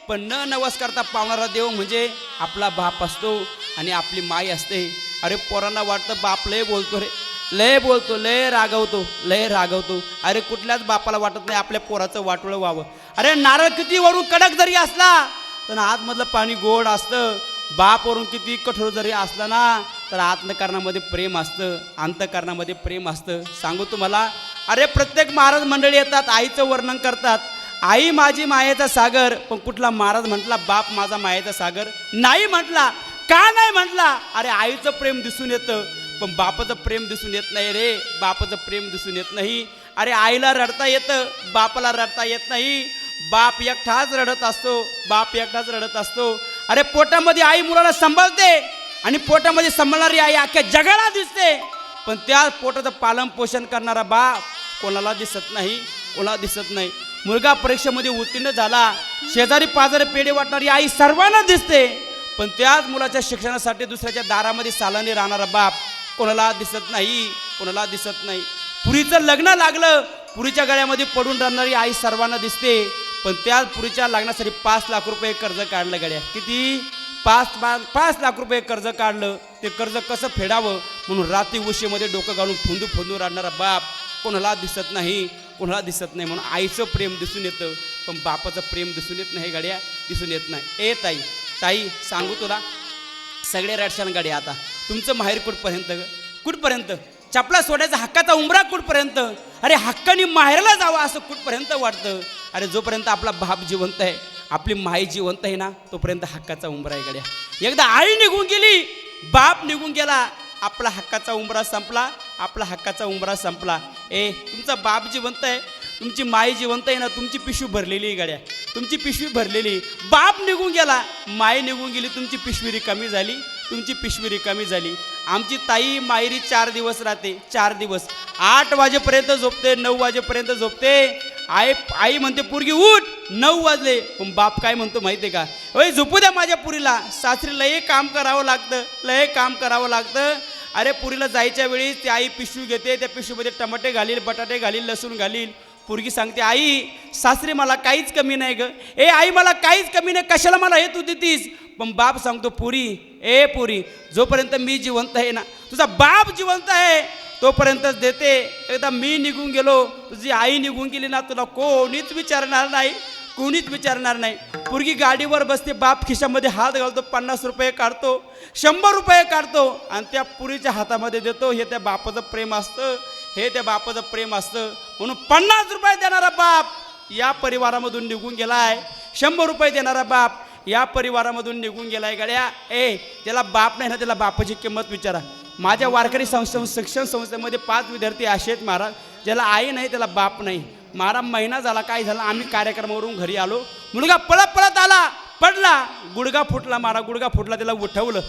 [SPEAKER 1] पण न नवस करता पावणारा देव म्हणजे आपला बाप असतो आणि आपली माई असते. अरे पोरांना वाटतं बाप लय बोलतो रे, लय बोलतो, लय रागवतो, लय रागवतो. अरे कुठल्याच बापाला वाटत नाही आपल्या पोराचं वाटोळं व्हावं. अरे नारळ किती वरून कडक जरी असला तर आतमधलं पाणी गोड असतं, बापवरून किती कठोर जरी असला ना तर आत्मकरणामध्ये प्रेम असतं, अंतकरणामध्ये प्रेम असतं. सांगू तुम्हाला, अरे प्रत्येक महाराज मंडळी येतात, आईचं वर्णन करतात, आई माझी मायेचा सागर, पण कुठला महाराज म्हटला बाप माझा मायेचा सागर नाही म्हटला. का नाही म्हटला? अरे आईचं प्रेम दिसून येतं पण बापाचं प्रेम दिसून येत नाही रे, बापाचं प्रेम दिसून येत नाही. अरे आईला रडता येतं, बापाला रडता येत नाही. बाप एकटाच रडत असतो, बाप एकटाच रडत असतो. अरे पोटामध्ये आई मुलाला सांभाळते आणि पोटामध्ये सांभाळणारी आई अख्ख्या जगाला दिसते, पण त्या पोटाचं पालन पोषण करणारा बाप कोणाला दिसत नाही, कोणाला दिसत नाही. मुलगा परीक्षेमध्ये उत्तीर्ण झाला, शेजारी पाजारी पेढे वाटणारी आई सर्वांना दिसते, पण त्याच मुलाच्या शिक्षणासाठी दुसऱ्याच्या दारामध्ये सालाने राहणारा बाप कोणाला दिसत नाही, कोणाला दिसत नाही. पुरीचं लग्न लागलं, पुरीच्या गळ्यामध्ये पडून राहणारी आई सर्वांना दिसते, पण त्याच पुरीच्या लग्नासाठी 5 लाख रुपये कर्ज काढलं गड्या. किती? 5 लाख रुपये कर्ज काढलं. ते कर्ज कसं फेडावं म्हणून रात्री उशीमध्ये डोकं घालून फुंदू राहणारा बाप कोणाला दिसत नाही, कोणाला दिसत नाही. म्हणून आईचं प्रेम दिसून येतं पण बापाचं प्रेम दिसून येत नाही गाड्या, दिसून येत नाही. ए ताई, ताई सांगू तुला, सगळे रडशान गाडी. आता तुमचं माहेर कुठपर्यंत ग, कुठपर्यंत? चपला सोडायचा हक्काचा उंबरा कुठपर्यंत? अरे हक्काने माहेरला जावं असं कुठपर्यंत वाटतं? अरे जोपर्यंत आपला बाप जिवंत आहे, आपली माई जिवंत आहे ना, तोपर्यंत हक्काचा उंबरा आहे गड्या. एकदा आई निघून गेली, बाप निघून गेला, आपला हक्काचा उंबरा संपला, आपला हक्काचा उंबरा संपला. ए तुमचा बाप जिवंत आहे, तुमची माई जिवंत आहे ना, तुमची पिशवी भरलेली आहे गाड्या, तुमची पिशवी भरलेली. बाप निघून गेला, माई निघून गेली, तुमची पिशवी रिकामी झाली, तुमची पिशवी रिकामी झाली. आमची ताई माहेरी 4 दिवस राहते, 4 दिवस, 8 वाजेपर्यंत झोपते, 9 वाजेपर्यंत झोपते. आई म्हणते पोरगी उठ, 9 वाजले, पण बाप काय म्हणतो माहिती आहे का? ओय झोपू द्या माझ्या पुरीला, सासरी लय काम करावं लागतं, लय काम करावं लागतं. अरे पुरीला जायच्या वेळी ती आई पिशवी घेते, त्या पिशवीमध्ये टमाटे घालील, बटाटे घालील, लसूण घालील. पोरगी सांगते आई सासरी मला काहीच कमी नाही ग, ए आई मला काहीच कमी नाही, कशाला मला हे तू देतीस? पण बाप सांगतो पुरी, ए पुरी जोपर्यंत मी जिवंत आहे ना, तुझा बाप जिवंत आहे तोपर्यंतच देते. एकदा मी निघून गेलो, तुझी आई निघून गेली ना, तुला कोणीच विचारणार नाही, कोणीच विचारणार नाही. पोरगी गाडीवर बसते, बाप खिशामध्ये हात घालतो, 50 रुपये काढतो, 100 रुपये काढतो आणि त्या पुरीच्या हातामध्ये देतो. हे त्या बापाचं प्रेम असतं, हे त्या बापाचं प्रेम असतं. म्हणून 50 रुपये देणारा बाप या परिवारामधून निघून गेलाय, 100 रुपये देणारा बाप या परिवारामधून निघून गेलाय गड्या. ए त्याला बाप नाही ना, त्याला बापाची किंमत विचारा. माझ्या वारकरी शिक्षण संस्थेमध्ये 5 विद्यार्थी असे आहेत महाराज, ज्याला आई नाही, त्याला बाप नाही. महाराज महिना झाला, काय झालं, आम्ही कार्यक्रमावरून घरी आलो, मुलगा पळत पळत आला, पडला, गुडगा फुटला, महाराज गुडगा फुटला. त्याला उठवलं,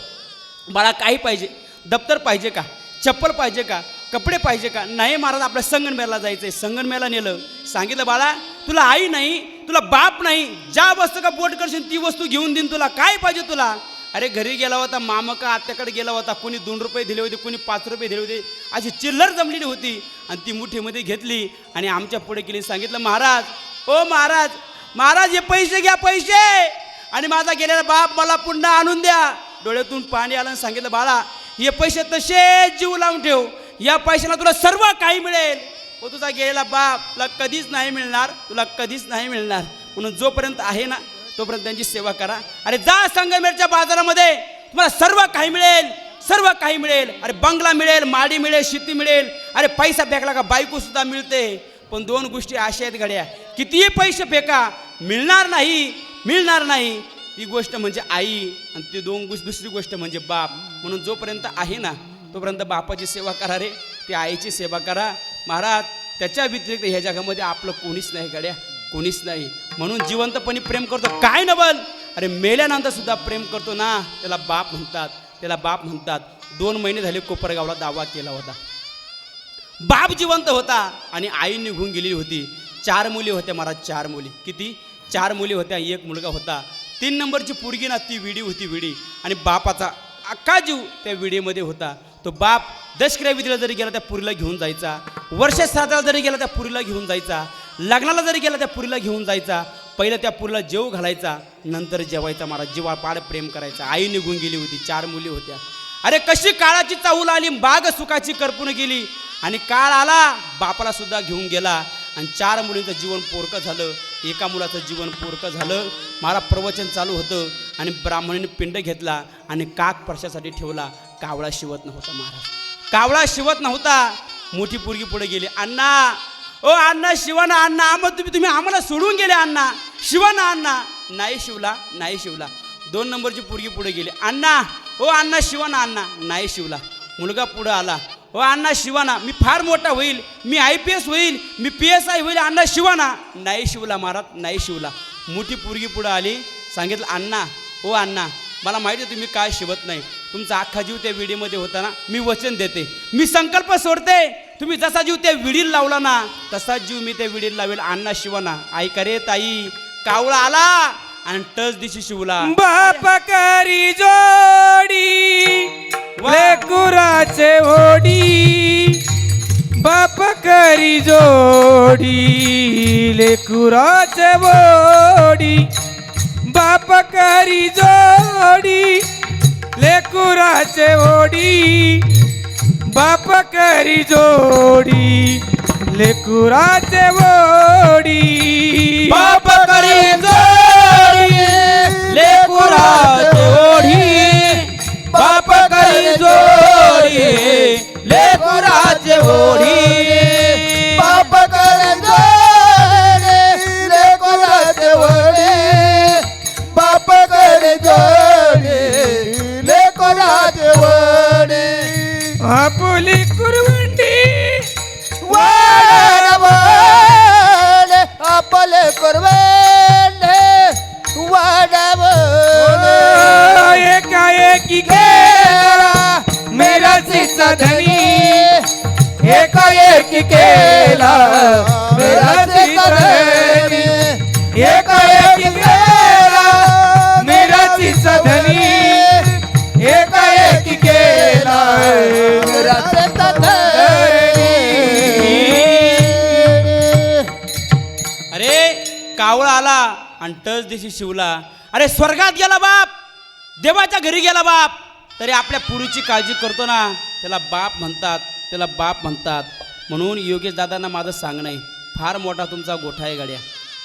[SPEAKER 1] बाळा काही पाहिजे, दप्तर पाहिजे का, चप्पल पाहिजे का, कपडे पाहिजे का? नाही महाराज आपल्या संगमनेरला जायचं आहे. संगमनेरला नेलं, सांगितलं बाळा तुला आई नाही, तुला बाप नाही, ज्या वस्तू का बोट करशील ती वस्तू घेऊन देईन तुला, काय पाहिजे तुला? अरे घरी गेला होता, मामा का आत्याकडे गेला होता, कोणी 2 रुपये दिले होते, कोणी 5 रुपये दिले होते, अशी चिल्लर जमलेली होती आणि ती मुठीमध्ये घेतली आणि आमच्या पुढे गेली. सांगितलं महाराज, ओ महाराज, महाराज हे पैसे घ्या, पैसे, आणि माझा गेलेला बाप मला पुन्हा आणून द्या. डोळ्यातून पाणी आलं. सांगितलं बाळा हे पैसे तसेच जीव लावून ठेव, या पैशाला तुला सर्व काही मिळेल, हो तुझा गेलेला बाप तुला कधीच नाही मिळणार, तुला कधीच नाही मिळणार. म्हणून जोपर्यंत आहे ना तोपर्यंत त्यांची सेवा करा. अरे जा संगमेरच्या बाजारामध्ये, तुम्हाला सर्व काही मिळेल, सर्व काही मिळेल. अरे बंगला मिळेल, माडी मिळेल, शेती मिळेल. अरे पैसा फेकला का बायको सुद्धा मिळते. पण दोन गोष्टी अशा आहेत गड्या, कितीही पैसे फेका मिळणार नाही, मिळणार नाही. ती गोष्ट म्हणजे आई आणि ती दुसरी गोष्ट म्हणजे बाप. म्हणून जोपर्यंत आहे ना तोपर्यंत बापाची सेवा करा रे, ती आईची सेवा करा. महाराज त्याच्या व्यतिरिक्त ह्या जगामध्ये आपलं कोणीच नाही गड्या, कोणीच नाही. म्हणून जिवंतपणी प्रेम करतो काय नवल, अरे मेल्यानंतर सुद्धा प्रेम करतो ना, त्याला बाप म्हणतात, त्याला बाप म्हणतात. 2 महिने झाले कोपरगावला दावा केला होता. बाप जिवंत होता आणि आई निघून गेलेली होती. 4 मुली होत्या महाराज, 4 मुली. किती? 4 मुली होत्या, 1 मुलगा होता. 3 नंबरची पोरगी ना ती विडी होती, विडी. आणि बापाचा अख्खा जीव त्या विडीमध्ये होता. तो बाप दशक्रिया विधीला जरी गेला त्या पुरीला घेऊन जायचा, वर्षश्राद्धाला जरी गेला त्या पुरीला घेऊन जायचा, लग्नाला जरी गेला त्या पुरीला घेऊन जायचा. पहिलं त्या पुरीला जेव घालायचा, नंतर जेवायचा महाराज. जीवापाड प्रेम करायचा. आई निघून गेली होती, 4 मुली होत्या. अरे कशी काळाची चाहूल आली, बाग सुखाची करपून गेली. आणि काळ आला, बापाला सुद्धा घेऊन गेला. आणि 4 मुलींचं जीवन पोरकं झालं, एका मुलाचं जीवन पोरकं झालं. महाराज प्रवचन चालू होतं आणि ब्राह्मणाने पिंड घेतला आणि काक परशासाठी ठेवला. कावळा शिवत नव्हता महाराज, कावळा शिवत नव्हता. मोठी पोरगी पुढे गेली, अण्णा ओ अण्णा शिवा ना अण्णा, आम्हाला तुम्ही आम्हाला सोडून गेले अण्णा, शिवा ना अण्णा. नाही शिवला, नाही शिवला. 2 नंबरची पोरगी पुढे गेली, अण्णा ओ अण्णा शिवा ना अण्णा. नाही शिवला. मुलगा पुढं आला, हो अण्णा शिवाना, मी फार मोठा होईल, मी IPS होईल, मी PSI होईल, अण्णा शिवाना. नाही शिवला महाराज, नाही शिवला. मोठी पोरगी पुढं आली, सांगितलं अण्णा ओ अण्णा, मला माहिती आहे तुम्ही काय शिवत नाही, तुमचा अख्खा जीव त्या विडीमध्ये होता ना, मी वचन देते, मी संकल्प सोडते, तुम्ही जसा जीव त्या विडीला लावला ना तसाच जीव मी त्या विडीला लावेल. अण्णा शिवाना. ऐका रे ताई, कावळा आला आणि टच दिशी शिवला.
[SPEAKER 2] बाप करी जोडी लेकुराचे ओढी, बाप करी जोडी लेकुराचे ओढी, बाप करी जोडी लेकुराचे ओढी, बाप करी जोडी लेकुराचे ओढी,
[SPEAKER 3] बाप करी जोडी लेकुराचे ओढी, बाप करी जोडी लेकुराचे ओढी, बाप करी जोडी लेकुराचे ओढी, बाप करी जोडी लेकुराचे ओढी.
[SPEAKER 2] आपुली कुरवंडी
[SPEAKER 3] वाड वाड आपले करवंडे वाड
[SPEAKER 2] एकाएकी केला मेरा सिचा धनी,
[SPEAKER 3] एकाएकी केला मेरा सिचा धनी,
[SPEAKER 2] एकाएकी केला मेरा सिचा धनी, एकाएकी केला
[SPEAKER 3] मेरा सिचा धनी.
[SPEAKER 1] अरे कावळा आला आणि टच दिशी शिवला. अरे स्वर्गात गेला बाप, देवाच्या घरी गेला बाप, तरी आपल्या पुरीची काळजी करतो ना, त्याला बाप म्हणतात, त्याला बाप म्हणतात. म्हणून योगेश दादांना माझं सांगणं आहे, फार मोठा तुमचा गोठा आहे गाड्या,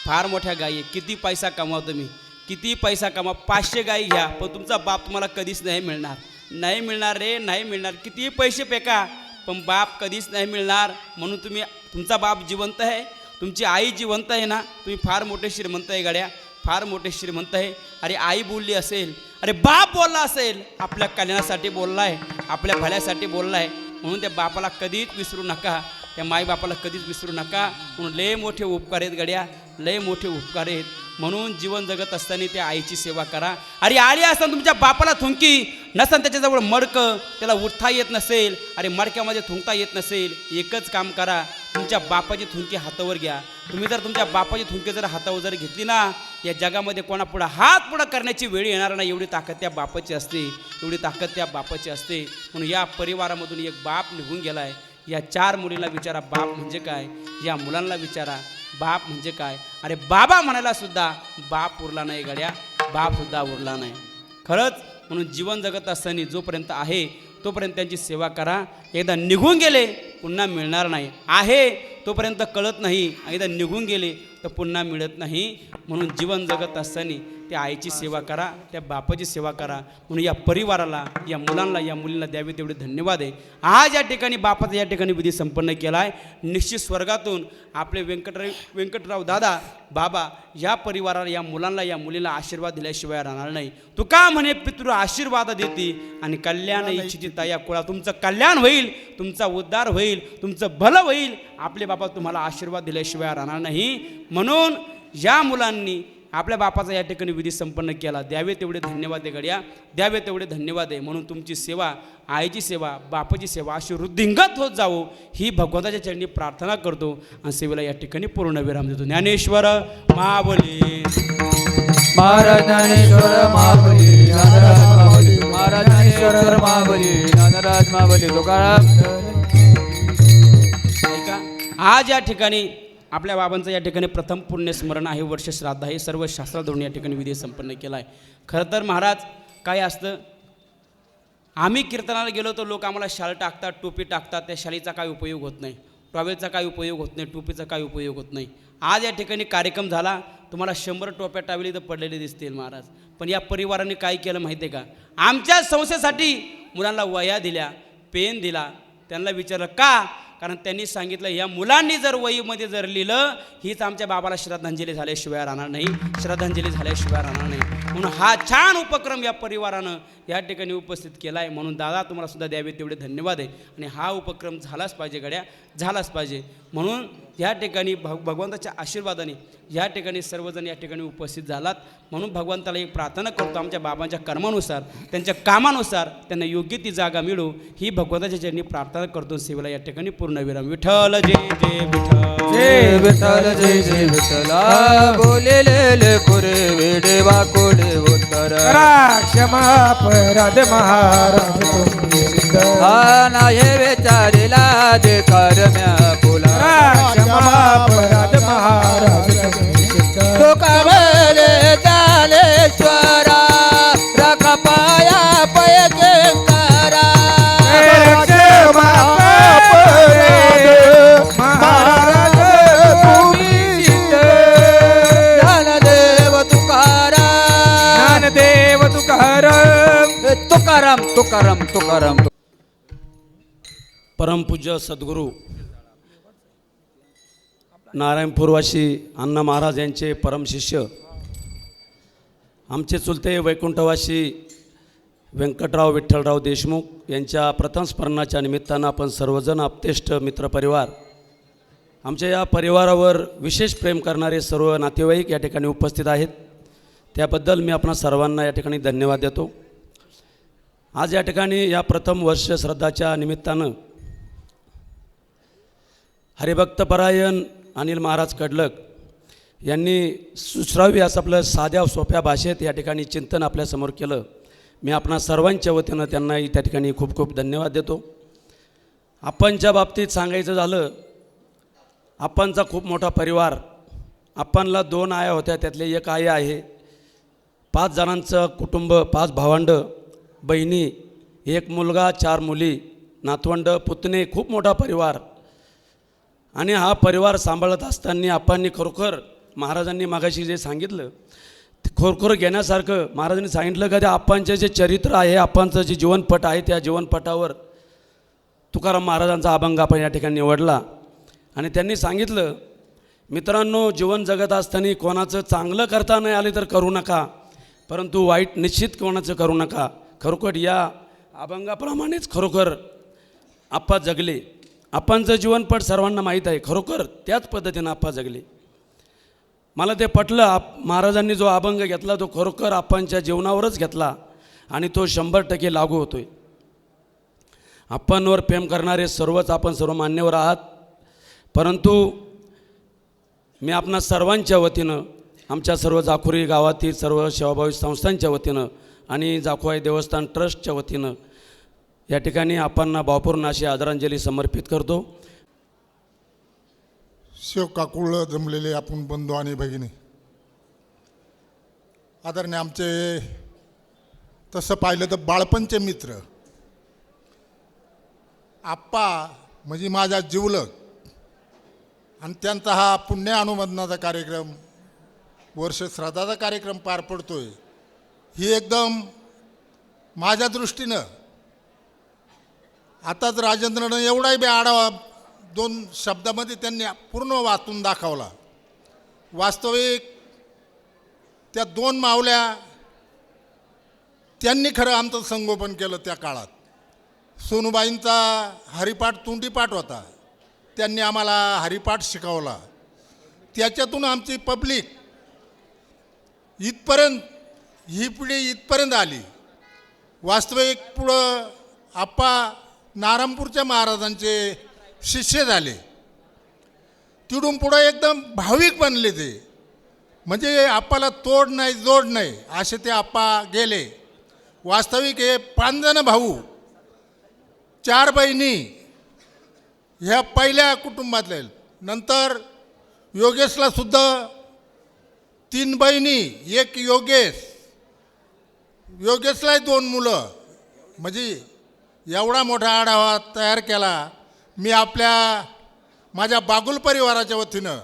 [SPEAKER 1] फार मोठ्या गायी आहे. किती पैसा कमावा तुम्ही, किती पैसा कमावा, 500 गायी घ्या, पण तुमचा बाप तुम्हाला कधीच नाही मिळणार, नाही मिळणार रे, नाही मिळणार. कितीही पैसे फेका पण बाप कधीच नाही मिळणार. म्हणून तुम्ही, तुमचा बाप जिवंत आहे, तुमची आई जिवंत आहे ना, तुम्ही फार मोठे श्रीमंत आहे गाड्या, फार मोठे श्रीमंत आहे. अरे आई बोलली असेल, अरे बाप बोलला असेल, आपल्या कल्याणासाठी बोलला आहे, आपल्या भल्यासाठी बोलला आहे. म्हणून त्या बापाला कधीच विसरू नका, त्या माईबापाला कधीच विसरू नका. म्हणून लय मोठे उपकार आहेत गड्या, लय मोठे उपकार आहेत. म्हणून जीवन जगत असताना त्या आईची सेवा करा. अरे आली असताना तुमच्या बापाला थुंकी नसताना, त्याच्याजवळ मडकं, त्याला उठता येत नसेल, अरे मडक्यामध्ये थुंकता येत नसेल, एकच काम करा, तुमच्या बापाची थुंकी हातावर घ्या. तुम्ही जर तुमच्या बापाची थुंकी जर हातावर जर घेतली ना, या जगामध्ये कोणापुढं हात पुढं करण्याची वेळ येणार नाही. एवढी ताकद त्या बापाची असते, एवढी ताकद त्या बापाची असते. म्हणून या परिवारामधून एक बाप निघून गेला आहे. या 4 मुलींना विचारा बाप म्हणजे काय, या मुलांना विचारा बाप म्हणजे काय. अरे बाबा म्हणायला सुद्धा बाप उरला नाही गड्या, बाप सुद्धा उरला नाही खरंच. म्हणून जीवन जगत असताना जोपर्यंत आहे तोपर्यंत त्यांची सेवा करा. एकदा निघून गेले पुन्हा मिळणार नाही, आहे तोपर्यंत कळत नाही, एकदा निघून गेले तर पुन्हा मिळत नाही. म्हणून जीवन जगत असताना त्या आईची सेवा करा, त्या बापाची सेवा करा. म्हणून या परिवाराला, या मुलांना, या मुलींना द्यावे तेवढे धन्यवाद आहे. आज या ठिकाणी बापाचा या ठिकाणी विधी संपन्न केला आहे. निश्चित स्वर्गातून आपले व्यंकटराव दादा बाबा या परिवाराला, या मुलांना, या मुलीला आशीर्वाद दिल्याशिवाय राहणार नाही. तुका म्हणे पितृ आशीर्वाद देती आणि कल्याण इच्छिती या कुळा. तुमचं कल्याण होईल, तुमचा उद्धार होईल, तुमचं भलं होईल. आपले बाबा तुम्हाला आशीर्वाद दिल्याशिवाय राहणार नाही. म्हणून या मुलांनी आपल्या बापाचा या ठिकाणी विधी संपन्न केला. द्यावे तेवढे धन्यवाद आहे गड्या, द्यावे तेवढे धन्यवाद आहे. म्हणून तुमची सेवा, आईची सेवा, बापाची सेवा अशी वृद्धिंगत होत जावो ही भगवंताच्या चरणी प्रार्थना करतो आणि सेवेला या ठिकाणी पूर्ण विराम देतो. ज्ञानेश्वर महाबली
[SPEAKER 3] महाराज ज्ञानेश्वर महाबली, ज्ञानराज महाबली, महाराज ज्ञानेश्वर महाबली, ज्ञानराज महाबली, तुकाराम.
[SPEAKER 1] ऐका, आज या ठिकाणी आपल्या बाबांचं या ठिकाणी प्रथम पुण्यस्मरण आहे, वर्ष श्राद्ध आहे. सर्व शास्त्राधरून या ठिकाणी विधी संपन्न केला आहे. खरं तर महाराज काय असतं, आम्ही कीर्तनाला गेलो तर लोक आम्हाला शाल टाकतात, टोपी टाकतात. त्या शालीचा काय उपयोग होत नाही, टॉवेलचा काय उपयोग होत नाही, टोपीचा काय उपयोग होत नाही. आज या ठिकाणी कार्यक्रम झाला, तुम्हाला 100 टोप्या टावेली तर पडलेले दिसतील महाराज. पण या परिवाराने काय केलं माहिती आहे का, आमच्या संस्थेसाठी मुलांना वह्या दिल्या, पेन दिला. त्यांना विचारलं का, कारण त्यांनी सांगितलं या मुलांनी जर वहीमध्ये जर लिहिलं हीच आमच्या बाबाला श्रद्धांजली झाल्याशिवाय राहणार नाही, श्रद्धांजली झाल्याशिवाय राहणार नाही. म्हणून हा छान उपक्रम या परिवारानं या ठिकाणी उपस्थित केला आहे. म्हणून दादा तुम्हाला सुद्धा द्यावे तेवढे धन्यवाद आहे. आणि हा उपक्रम झालाच पाहिजे गड्या, झालाच पाहिजे. म्हणून या ठिकाणी भगवंताच्या आशीर्वादाने या ठिकाणी सर्वजण या ठिकाणी उपस्थित झालात. म्हणून भगवंताला एक प्रार्थना करतो, आमच्या बाबांच्या कर्मानुसार, त्यांच्या कामानुसार त्यांना योग्य ती जागा मिळो ही भगवंताच्या चरणी प्रार्थना करतो. सेवेला या ठिकाणी पूर्णविराम. विठ्ठल जय जय विठ्ठल,
[SPEAKER 3] जय विठ्ठल, जय जय विठ्ठल. बोलेले पुरे देवा कोडे उत्तर.
[SPEAKER 2] क्षमा अपराध महाराज तुम्ही सिद्ध.
[SPEAKER 3] हा नाही विचारिला जे कर्म्या फुला.
[SPEAKER 2] क्षमा अपराध महाराज तुम्ही सिद्ध.
[SPEAKER 3] तो कमले ज्ञानेश्वरा रख पाया पैके करा.
[SPEAKER 2] क्षमा अपराध महाराज तुम्ही सिद्ध.
[SPEAKER 3] ज्ञानदेव तुकाराम,
[SPEAKER 2] ज्ञानदेव तुकाराम.
[SPEAKER 3] तुकाराम तुकाराम तुकाराम.
[SPEAKER 1] परमपूज्य सद्गुरू नारायणपूरवासी अण्णा महाराज यांचे परमशिष्य, आमचे चुलते वैकुंठवासी व्यंकटराव विठ्ठलराव देशमुख यांच्या प्रथम स्मरणाच्या निमित्तानं आपण सर्वजण आप्तेष्ट मित्रपरिवार, आमच्या या परिवारावर विशेष प्रेम करणारे सर्व नातेवाईक या ठिकाणी उपस्थित आहेत. त्याबद्दल मी आपणा सर्वांना या ठिकाणी धन्यवाद देतो. आज या ठिकाणी या प्रथम वर्ष श्रद्धाच्या निमित्तानं हरिभक्तपरायण अनिल महाराज कडलक यांनी सुश्राव्य असं आपलं साध्या सोप्या भाषेत या ठिकाणी चिंतन आपल्यासमोर केलं. मी आपणा सर्वांच्या वतीनं त्यांनाही त्या ठिकाणी खूप खूप धन्यवाद देतो. आपणच्या बाबतीत सांगायचं झालं, आपणचा खूप मोठा परिवार. आपणला 2 आया होत्या, त्यातले एक आई आहे. 5 जणांचं कुटुंब, 5 भावंडं, बहिणी, 1 मुलगा, 4 मुली, नातवंड, पुतणे, खूप मोठा परिवार. आणि हा परिवार सांभाळत असताना आपणनी खरोखर महाराजांनी मागाशी जे सांगितलं ते खरोखर घेण्यासारखं. महाराजांनी सांगितलं का, त्या आपणचं जे चरित्र आहे, आपणचं जे जीवनपट आहे, त्या जीवनपटावर तुकाराम महाराजांचा अभंग आपण या ठिकाणी निवडला. आणि त्यांनी सांगितलं, मित्रांनो, जीवन जगत असताना कोणाचं चांगलं करता नाही आले तर करू नका, परंतु वाईट निश्चित कोणाचं करू नका. खरोखर या अभंगाप्रमाणेच खरोखर आप्पा जगले. आपणचं जीवनपट सर्वांना माहीत आहे. खरोखर त्याच पद्धतीनं आप्पा जगले. मला ते पटलं. महाराजांनी जो अभंग घेतला तो खरोखर आपणच्या जीवनावरच घेतला आणि तो 100% लागू होतोय. आपणवर प्रेम करणारे सर्वच आपण सर्व मान्यवर आहात, परंतु मी आपणा सर्वांच्या वतीनं, आमच्या सर्व जाखोरी गावातील सर्व सेवाभावी संस्थांच्या वतीनं आणि जाखोई देवस्थान ट्रस्टच्या वतीनं या ठिकाणी आपणना भावपूर्ण अशी आदरांजली समर्पित करतो.
[SPEAKER 5] शिवकाकुळ जमलेले आपण बंधू आणि भगिनी, आदरणीय आमचे तसं पाहिलं तर बाळपणचे मित्र. आप्पा म्हणजे माझा जिवलग. आणि त्यांचा हा पुण्य अनुमोदनाचा कार्यक्रम वर्ष श्राद्धाचा कार्यक्रम पार पडतोय ही एकदम माझ्या दृष्टीनं आताच राजेंद्रनं एवढाही बी आढावा 2 शब्दामध्ये त्यांनी पूर्ण वाचून दाखवला. वास्तविक त्या 2 मावल्या त्यांनी खरं आमचं संगोपन केलं त्या काळात. सोनूबाईंचा हरिपाठ तोंडीपाठ होता, त्यांनी आम्हाला हरिपाठ शिकवला. त्याच्यातून आमची पब्लिक इथपर्यंत ही पिढी इथपर्यंत आली. वास्तविक पुढं आप्पा नारायणपूरच्या महाराजांचे शिष्य झाले. तिथून पुढं एकदम भाविक बनले ते, म्हणजे आप्पाला तोड नाही जोड नाही असे ते आप्पा गेले. वास्तविक हे 5 जण भाऊ 4 बहिणी ह्या पहिल्या कुटुंबातल्या. नंतर योगेशला सुद्धा 3 बहिणी 1 योगेशलाही 2 मुलं. म्हणजे एवढा मोठा आढावा तयार केला मी माझ्या बागुल परिवाराच्या वतीनं,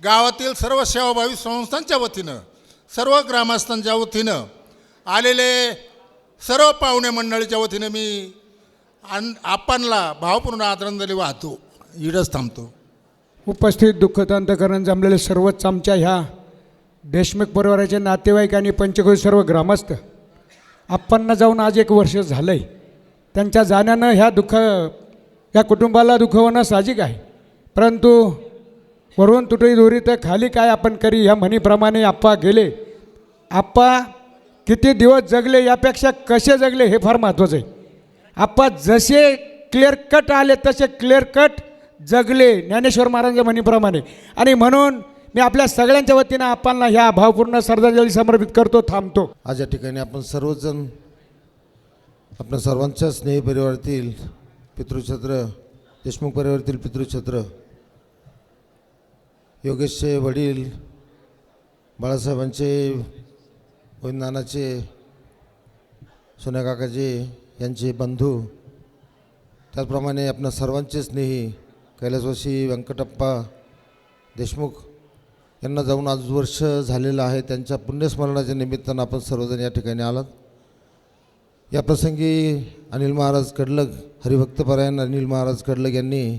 [SPEAKER 5] गावातील सर्व सेवाभावी संस्थांच्या वतीनं, सर्व ग्रामस्थांच्या वतीनं, आलेले सर्व पाहुणे मंडळीच्या वतीनं मी आप्पांना भावपूर्ण आदरांजली वाहतो. इडच थांबतो.
[SPEAKER 6] उपस्थित दुःखतांतकरण जमलेले सर्वच आमच्या ह्या देशमुख परिवाराचे नातेवाईक आणि पंचकोशी सर्व ग्रामस्थ, आप्पांना जाऊन आज 1 वर्ष झालं आहे. त्यांच्या जाण्यानं ह्या कुटुंबाला दुःख होणं साहजिक आहे. परंतु वरून तुटई दोरी तर खाली काय आपण करी ह्या म्हणीप्रमाणे आप्पा गेले. आप्पा किती दिवस जगले यापेक्षा कसे जगले हे फार महत्त्वाचं आहे. आप्पा जसे क्लिअर कट आले तसे क्लिअर कट जगले ज्ञानेश्वर महाराजांच्या म्हणीप्रमाणे. आणि म्हणून मी आपल्या सगळ्यांच्या वतीनं आप्पांना ह्या भावपूर्ण श्रद्धांजली समर्पित करतो. थांबतो.
[SPEAKER 4] आज या ठिकाणी आपण सर्वजण आपल्या सर्वांच्या स्नेही परिवारातील पितृछत्र, देशमुख परिवारातील पितृछत्र, योगेशचे वडील, बाळासाहेबांचे, गोविंदनानाचे, सोन्या काकाजी यांचे बंधू, त्याचप्रमाणे आपल्या सर्वांचे स्नेही कैलासवासी व्यंकटप्पा देशमुख यांना जाऊन आज वर्ष झालेलं आहे. त्यांच्या पुण्यस्मरणाच्या निमित्तानं आपण सर्वजण या ठिकाणी आलात. या प्रसंगी अनिल महाराज कडलग, हरिभक्तपरायण अनिल महाराज कडलग यांनी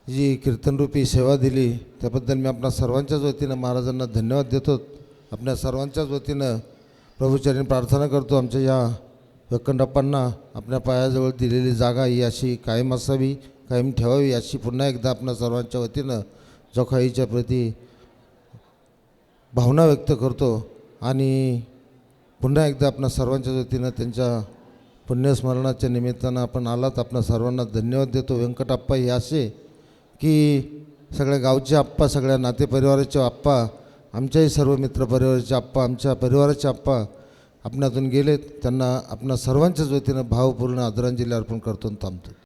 [SPEAKER 4] जी कीर्तनरूपी सेवा दिली त्याबद्दल मी आपल्या सर्वांच्याच वतीनं महाराजांना धन्यवाद देतो. आपल्या सर्वांच्याच वतीनं प्रभूचरणी प्रार्थना करतो आमच्या या व्यंकटप्पांना आपल्या पायाजवळ दिलेली जागा ही अशी कायम असावी, कायम ठेवावी अशी पुन्हा एकदा आपल्या सर्वांच्या वतीनं जोखाईच्या प्रती भावना व्यक्त करतो. आणि पुन्हा एकदा आपल्या सर्वांच्या वतीनं त्यांच्या पुण्यस्मरणाच्या निमित्तानं आपण आलात, आपल्या सर्वांना धन्यवाद देतो. व्यंकटप्पा हे असे की सगळ्या गावचे आप्पा, सगळ्या नातेपरिवाराचे आप्पा, आमच्याही सर्व मित्रपरिवाराचे आप्पा, आमच्या परिवाराचे आप्पा आपणातून गेलेत. त्यांना आपल्या सर्वांच्याच वतीनं भावपूर्ण आदरांजली अर्पण करतो. थांबतो.